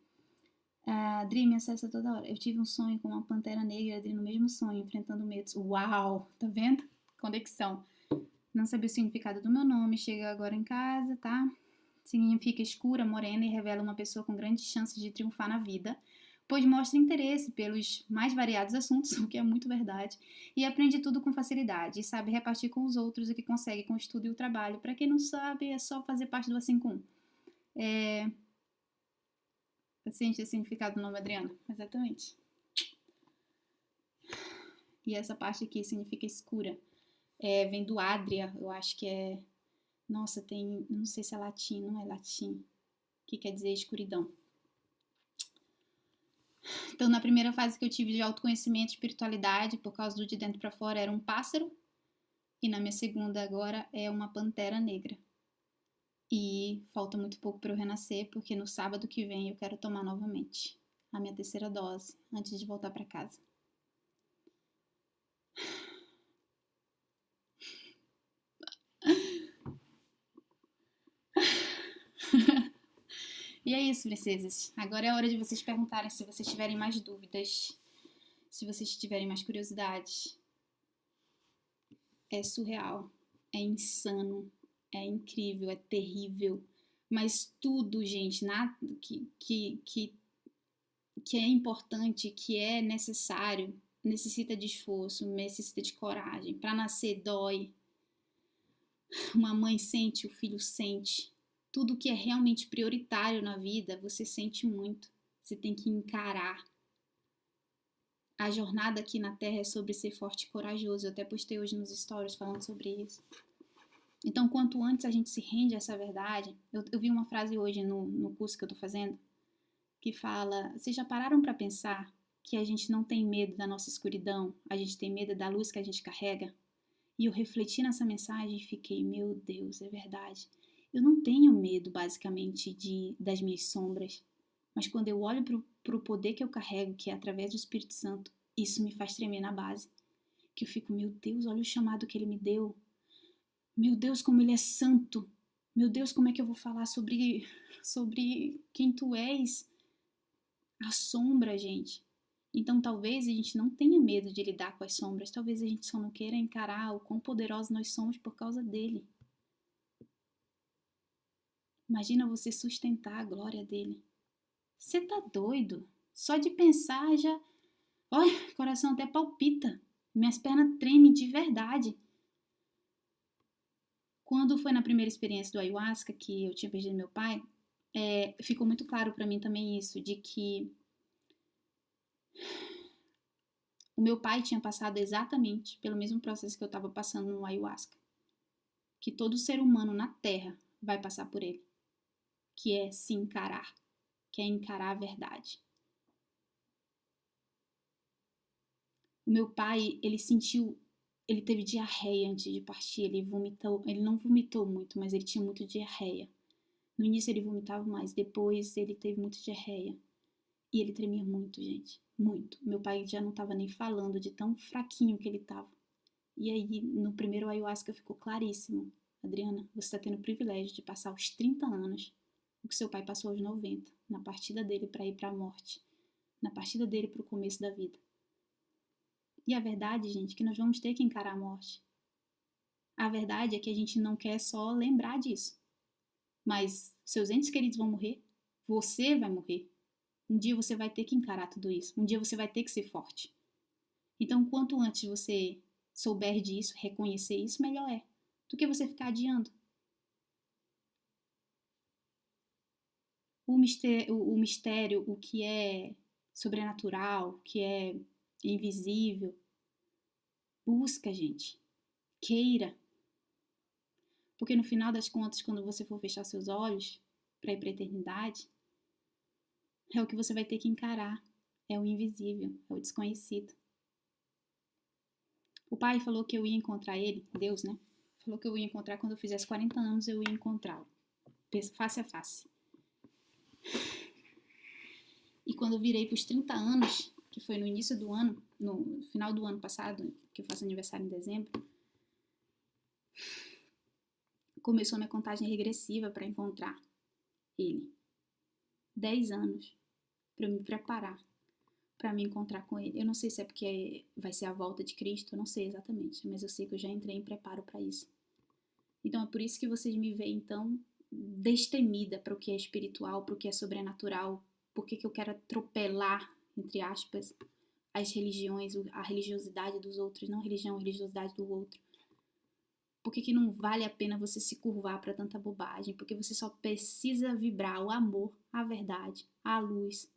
Adri, me acessa toda hora. Eu tive um sonho com uma pantera negra, Adri, no mesmo sonho, enfrentando medos. Uau! Tá vendo? Conexão. Não sabia o significado do meu nome, chega agora em casa, tá? Significa escura, morena e revela uma pessoa com grandes chances de triunfar na vida, pois mostra interesse pelos mais variados assuntos, o que é muito verdade, e aprende tudo com facilidade, e sabe repartir com os outros o que consegue com o estudo e o trabalho. Para quem não sabe, é só fazer parte do Assim com Um. Sente o significado do nome, Adriana? Exatamente. E essa parte aqui significa escura. Vem do Adria, eu acho que é... Nossa, tem... Não sei se é latim, não é latim. Que quer dizer escuridão. Então, na primeira fase que eu tive de autoconhecimento e espiritualidade, por causa do de dentro para fora, era um pássaro. E na minha segunda agora é uma pantera negra. E falta muito pouco para eu renascer, porque no sábado que vem eu quero tomar novamente a minha terceira dose, antes de voltar para casa. E é isso, princesas. Agora é a hora de vocês perguntarem se vocês tiverem mais dúvidas, se vocês tiverem mais curiosidades. É surreal, é insano, é incrível, é terrível. Mas tudo, gente, nada que é importante, que é necessário, necessita de esforço, necessita de coragem. Para nascer dói. Uma mãe sente, o filho sente. Tudo que é realmente prioritário na vida, você sente muito. Você tem que encarar. A jornada aqui na Terra é sobre ser forte e corajoso. Eu até postei hoje nos stories falando sobre isso. Então, quanto antes a gente se rende a essa verdade... Eu vi uma frase hoje no curso que eu tô fazendo, que fala... Vocês já pararam para pensar que a gente não tem medo da nossa escuridão? A gente tem medo da luz que a gente carrega? E eu refleti nessa mensagem e fiquei... Meu Deus, é verdade. Eu não tenho medo, basicamente, das minhas sombras. Mas quando eu olho para o poder que eu carrego, que é através do Espírito Santo, isso me faz tremer na base. Que eu fico, meu Deus, olha o chamado que ele me deu. Meu Deus, como ele é santo. Meu Deus, como é que eu vou falar sobre quem tu és? A sombra, gente. Então, talvez a gente não tenha medo de lidar com as sombras. Talvez a gente só não queira encarar o quão poderosos nós somos por causa dele. Imagina você sustentar a glória dele. Você tá doido? Só de pensar já... Olha, o coração até palpita. Minhas pernas tremem de verdade. Quando foi na primeira experiência do ayahuasca, que eu tinha perdido meu pai, ficou muito claro para mim também isso, de que o meu pai tinha passado exatamente pelo mesmo processo que eu estava passando no ayahuasca. Que todo ser humano na Terra vai passar por ele. Que é se encarar. que é encarar a verdade. O meu pai, ele teve diarreia antes de partir, ele não vomitou muito, mas ele tinha muito diarreia. No início ele vomitava mais, depois ele teve muito diarreia. E ele tremia muito, gente, muito. Meu pai já não estava nem falando de tão fraquinho que ele estava. E aí, no primeiro ayahuasca ficou claríssimo. Adriana, você está tendo o privilégio de passar os 30 anos o que seu pai passou aos 90, na partida dele para ir para a morte, na partida dele para o começo da vida. E a verdade, gente, é que nós vamos ter que encarar a morte. A verdade é que a gente não quer só lembrar disso. Mas seus entes queridos vão morrer, você vai morrer. Um dia você vai ter que encarar tudo isso. Um dia você vai ter que ser forte. Então, quanto antes você souber disso, reconhecer isso, melhor é. Do que você ficar adiando. O mistério, o que é sobrenatural, o que é invisível, busca, gente. Queira. Porque no final das contas, quando você for fechar seus olhos para ir para a eternidade, é o que você vai ter que encarar. É o invisível, é o desconhecido. O pai falou que eu ia encontrar ele, Deus, né? Falou que eu ia encontrar quando eu fizesse 40 anos, eu ia encontrá-lo. Face a face. E quando eu virei para os 30 anos, que foi no início do ano, no final do ano passado, que eu faço aniversário em dezembro, começou a minha contagem regressiva para encontrar ele. 10 anos para eu me preparar para me encontrar com ele. Eu não sei se é porque vai ser a volta de Cristo, eu não sei exatamente, mas eu sei que eu já entrei em preparo para isso. Então é por isso que vocês me veem tão destemida para o que é espiritual, para o que é sobrenatural, porque que eu quero atropelar, entre aspas, as religiões, a religiosidade dos outros, não a religião, a religiosidade do outro. Por que não vale a pena você se curvar para tanta bobagem? Porque você só precisa vibrar o amor, a verdade, a luz.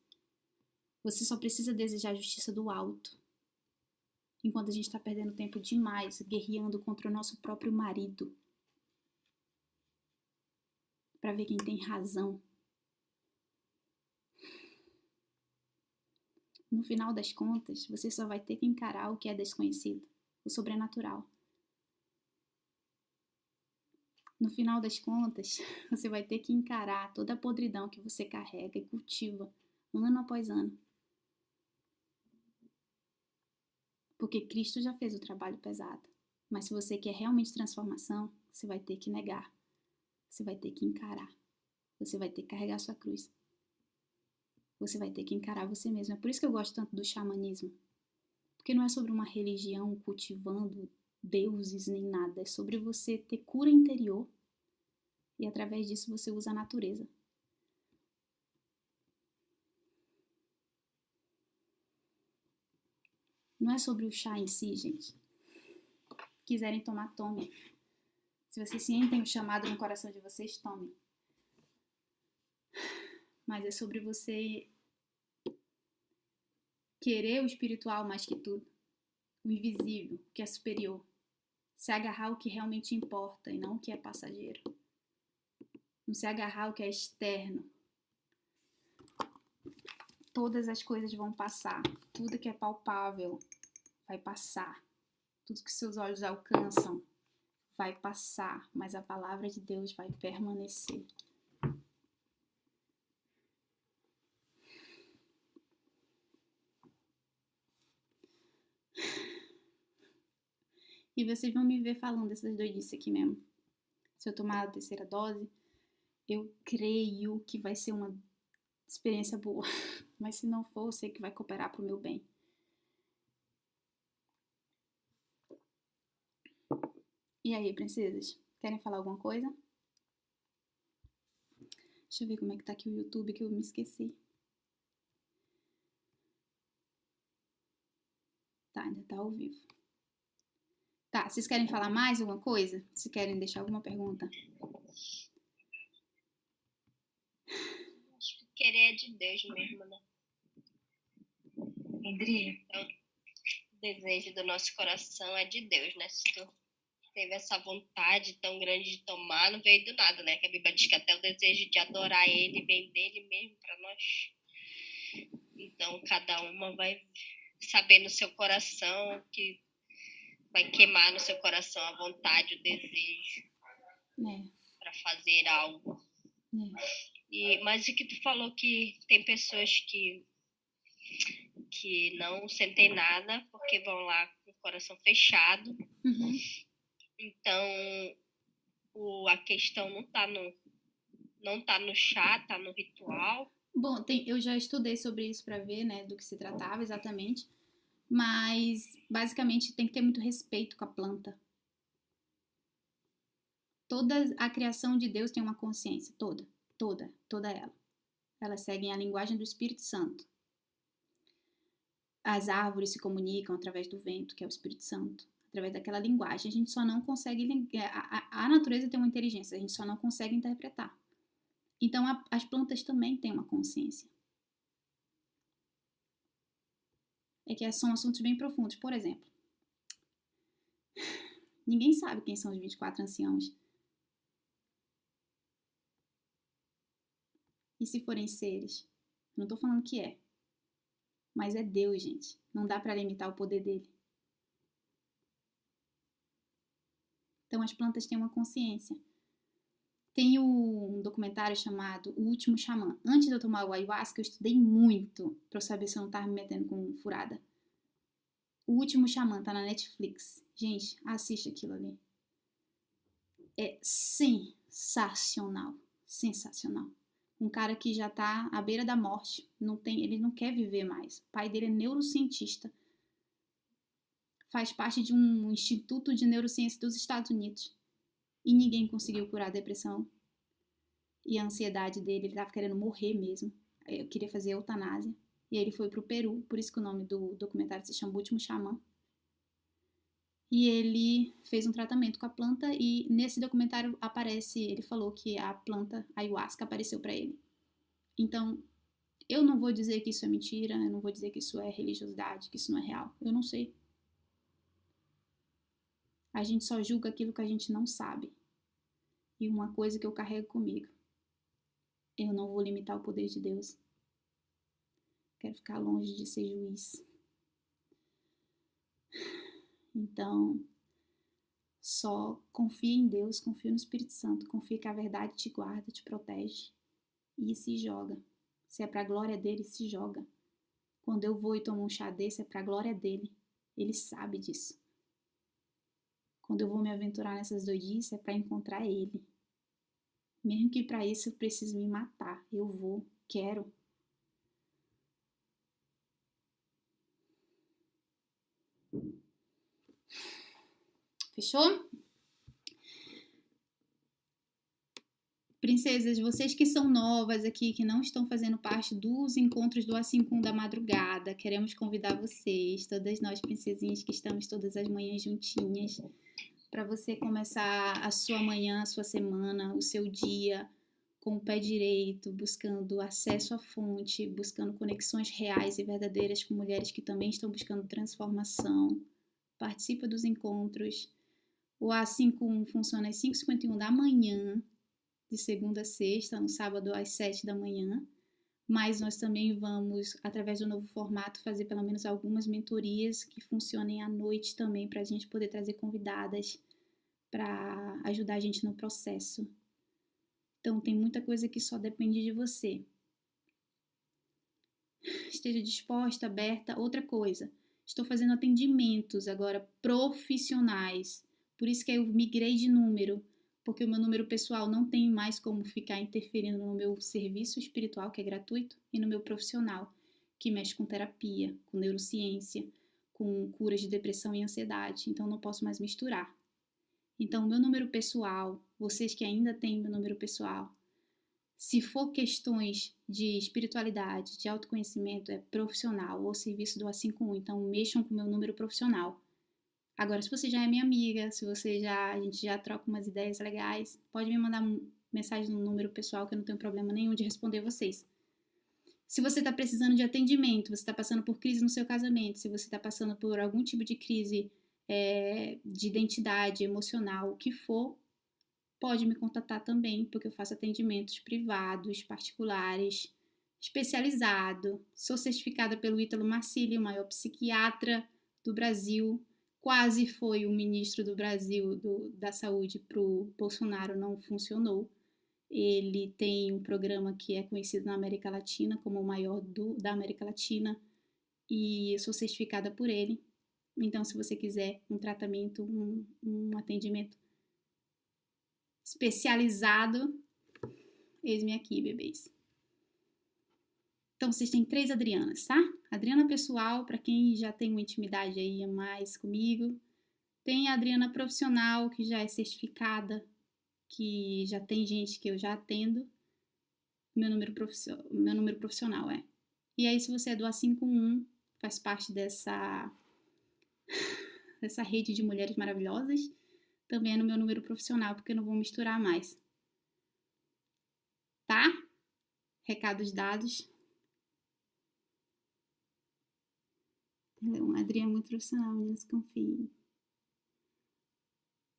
Você só precisa desejar a justiça do alto. Enquanto a gente está perdendo tempo demais, guerreando contra o nosso próprio marido. Para ver quem tem razão. No final das contas, você só vai ter que encarar o que é desconhecido, o sobrenatural. No final das contas, você vai ter que encarar toda a podridão que você carrega e cultiva, ano após ano. Porque Cristo já fez o trabalho pesado. Mas se você quer realmente transformação, você vai ter que negar. Você vai ter que encarar. Você vai ter que carregar sua cruz. Você vai ter que encarar você mesmo. É por isso que eu gosto tanto do xamanismo. Porque não é sobre uma religião cultivando deuses nem nada. É sobre você ter cura interior e através disso você usa a natureza. Não é sobre o chá em si, gente. Se quiserem tomar, tomem. Se vocês sentem o chamado no coração de vocês, tomem. Mas é sobre você querer o espiritual mais que tudo. O invisível, o que é superior. Se agarrar ao que realmente importa e não o que é passageiro. Não se agarrar ao que é externo. Todas as coisas vão passar. Tudo que é palpável vai passar. Tudo que seus olhos alcançam vai passar. Mas a palavra de Deus vai permanecer. E vocês vão me ver falando dessas doidices aqui mesmo. Se eu tomar a terceira dose, eu creio que vai ser uma experiência boa. Mas se não for, eu sei que vai cooperar pro meu bem. E aí, princesas? Querem falar alguma coisa? Deixa eu ver como é que tá aqui o YouTube, que eu me esqueci. Tá, ainda tá ao vivo. Tá, vocês querem falar mais alguma coisa? Se querem deixar alguma pergunta? Acho que querer é de Deus mesmo, né? Adri, o desejo do nosso coração é de Deus, né? Se tu teve essa vontade tão grande de tomar, não veio do nada, né? Que a Bíblia diz que até o desejo de adorar ele vem dele mesmo para nós. Então, cada uma vai saber no seu coração, que vai queimar no seu coração a vontade, o desejo para fazer algo. Mas o que tu falou, que tem pessoas que não sentem nada porque vão lá com o coração fechado. Uhum. Então, a questão não tá no chá, tá no ritual. Bom, eu já estudei sobre isso para ver, né, do que se tratava exatamente, mas basicamente tem que ter muito respeito com a planta. Toda a criação de Deus tem uma consciência, toda ela. Elas seguem a linguagem do Espírito Santo. As árvores se comunicam através do vento, que é o Espírito Santo. Através daquela linguagem, a gente só não consegue... A natureza tem uma inteligência, a gente só não consegue interpretar. Então, as plantas também têm uma consciência. É que são assuntos bem profundos. Por exemplo, ninguém sabe quem são os 24 anciãos. E se forem seres? Não estou falando que é. Mas é Deus, gente. Não dá para limitar o poder dele. Então, as plantas têm uma consciência. Tem um documentário chamado O Último Xamã. Antes de eu tomar o ayahuasca, eu estudei muito para eu saber se eu não estava me metendo com furada. O Último Xamã tá na Netflix. Gente, assiste aquilo ali. É sensacional. Sensacional. Um cara que já tá à beira da morte. Ele não quer viver mais. O pai dele é neurocientista. Faz parte de um instituto de neurociência dos Estados Unidos. E ninguém conseguiu curar a depressão e a ansiedade dele. Ele tava querendo morrer mesmo. Eu queria fazer eutanásia. E ele foi pro Peru, por isso que o nome do documentário se chama O Último Xamã. E ele fez um tratamento com a planta e nesse documentário ele falou que a planta ayahuasca apareceu para ele. Então, eu não vou dizer que isso é mentira, eu não vou dizer que isso é religiosidade, que isso não é real. Eu não sei. A gente só julga aquilo que a gente não sabe. E uma coisa que eu carrego comigo: eu não vou limitar o poder de Deus. Quero ficar longe de ser juiz. Então, só confia em Deus, confia no Espírito Santo, confia que a verdade te guarda, te protege e se joga. Se é pra glória dele, se joga. Quando eu vou e tomo um chá desse, é pra glória dele. Ele sabe disso. Quando eu vou me aventurar nessas doidices, é pra encontrar ele. Mesmo que pra isso eu preciso me matar. Eu vou, quero. Fechou? Princesas, vocês que são novas aqui, que não estão fazendo parte dos encontros do A5 da madrugada, queremos convidar vocês, todas nós princesinhas que estamos todas as manhãs juntinhas, para você começar a sua manhã, a sua semana, o seu dia com o pé direito, buscando acesso à fonte, buscando conexões reais e verdadeiras com mulheres que também estão buscando transformação. Participa dos encontros. O A51 funciona às 5h51 da manhã, de segunda a sexta, no sábado às 7 da manhã. Mas nós também vamos, através do novo formato, fazer pelo menos algumas mentorias que funcionem à noite também, para a gente poder trazer convidadas para ajudar a gente no processo. Então, tem muita coisa que só depende de você. Esteja disposta, aberta. Outra coisa, estou fazendo atendimentos agora profissionais. Por isso que eu migrei de número, porque o meu número pessoal não tem mais como ficar interferindo no meu serviço espiritual, que é gratuito, e no meu profissional, que mexe com terapia, com neurociência, com curas de depressão e ansiedade. Então, não posso mais misturar. Então, meu número pessoal, vocês que ainda têm meu número pessoal, se for questões de espiritualidade, de autoconhecimento, é profissional ou serviço do A51. Então, mexam com o meu número profissional. Agora, se você já é minha amiga, se você a gente já troca umas ideias legais, pode me mandar mensagem no número pessoal que eu não tenho problema nenhum de responder vocês. Se você está precisando de atendimento, você está passando por crise no seu casamento, se você está passando por algum tipo de crise de identidade emocional, o que for, pode me contatar também, porque eu faço atendimentos privados, particulares, especializado. Sou certificada pelo Ítalo Marcílio, o maior psiquiatra do Brasil. Quase foi o ministro do Brasil da saúde para o Bolsonaro, não funcionou. Ele tem um programa que é conhecido na América Latina como o maior da América Latina e eu sou certificada por ele. Então, se você quiser um tratamento, um atendimento especializado, eis-me aqui, bebês. Então, vocês têm 3 Adrianas, tá? Adriana pessoal, para quem já tem uma intimidade aí a mais comigo. Tem a Adriana profissional, que já é certificada, que já tem gente que eu já atendo. Meu número profissional é. E aí, se você é do A51, faz parte dessa rede de mulheres maravilhosas, também é no meu número profissional, porque eu não vou misturar mais. Tá? Recados dados. A Adriana é muito profissional, meninas, confiem.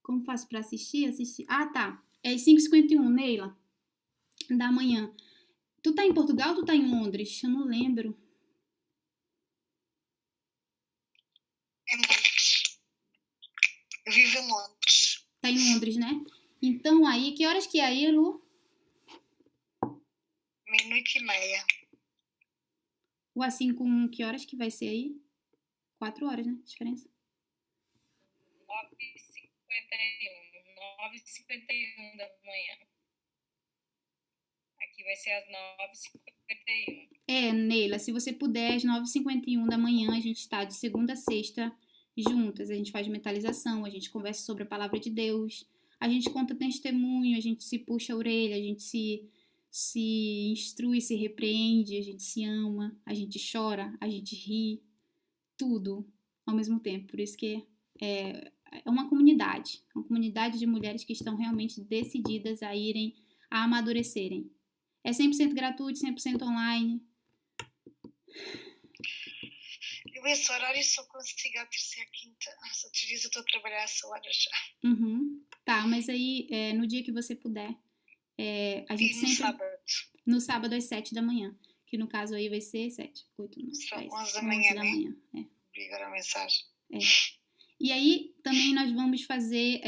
Como faço pra assistir? Ah, tá. É às 5h51, Neila, da manhã. Tu tá em Portugal ou tu tá em Londres? Eu não lembro. Em Londres. Eu vivo em Londres. Tá em Londres, né? Então aí, que horas que é aí, Lu? 00:30. O A51, que horas que vai ser aí? 4 horas, né? Diferença. 9h51 da manhã. Aqui vai ser às 9h51. Neila, se você puder, às 9h51 da manhã, a gente tá de segunda a sexta juntas. A gente faz mentalização, a gente conversa sobre a palavra de Deus, a gente conta testemunho, a gente se puxa a orelha, a gente se instrui, se repreende, a gente se ama, a gente chora, a gente ri, tudo ao mesmo tempo. Por isso que é uma comunidade de mulheres que estão realmente decididas a irem, a amadurecerem. É 100% gratuito, 100% online. Eu esse horário só consigo à terça e à quinta. Os outros dias eu estou a trabalhar essa hora já. Tá, mas aí no dia que você puder, a gente sempre... sábado. No sábado às 7 da manhã, que no caso aí vai ser 7, 8, 9, 10, 11 da manhã, da manhã. Obrigar a mensagem. E aí também nós vamos fazer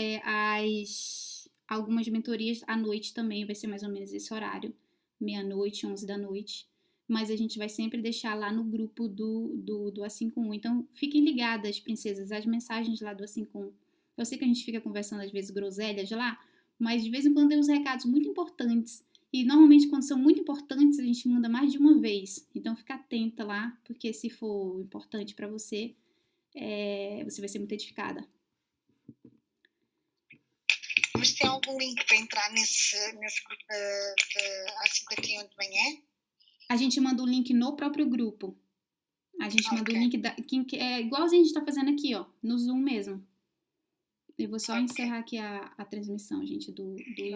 algumas mentorias à noite também, vai ser mais ou menos esse horário, 00:00, 11 da noite. Mas a gente vai sempre deixar lá no grupo do A51. Então, fiquem ligadas, princesas, as mensagens lá do A51. Eu sei que a gente fica conversando às vezes groselhas lá, mas de vez em quando tem uns recados muito importantes. E normalmente quando são muito importantes, a gente manda mais de uma vez. Então, fica atenta lá, porque se for importante para você, você vai ser muito edificada. Mas tem algum link para entrar nesse grupo A51 de manhã? A gente manda o link no próprio grupo. A gente manda o link que é igualzinho a gente tá fazendo aqui, ó, no Zoom mesmo. Eu vou só encerrar aqui a transmissão, gente, do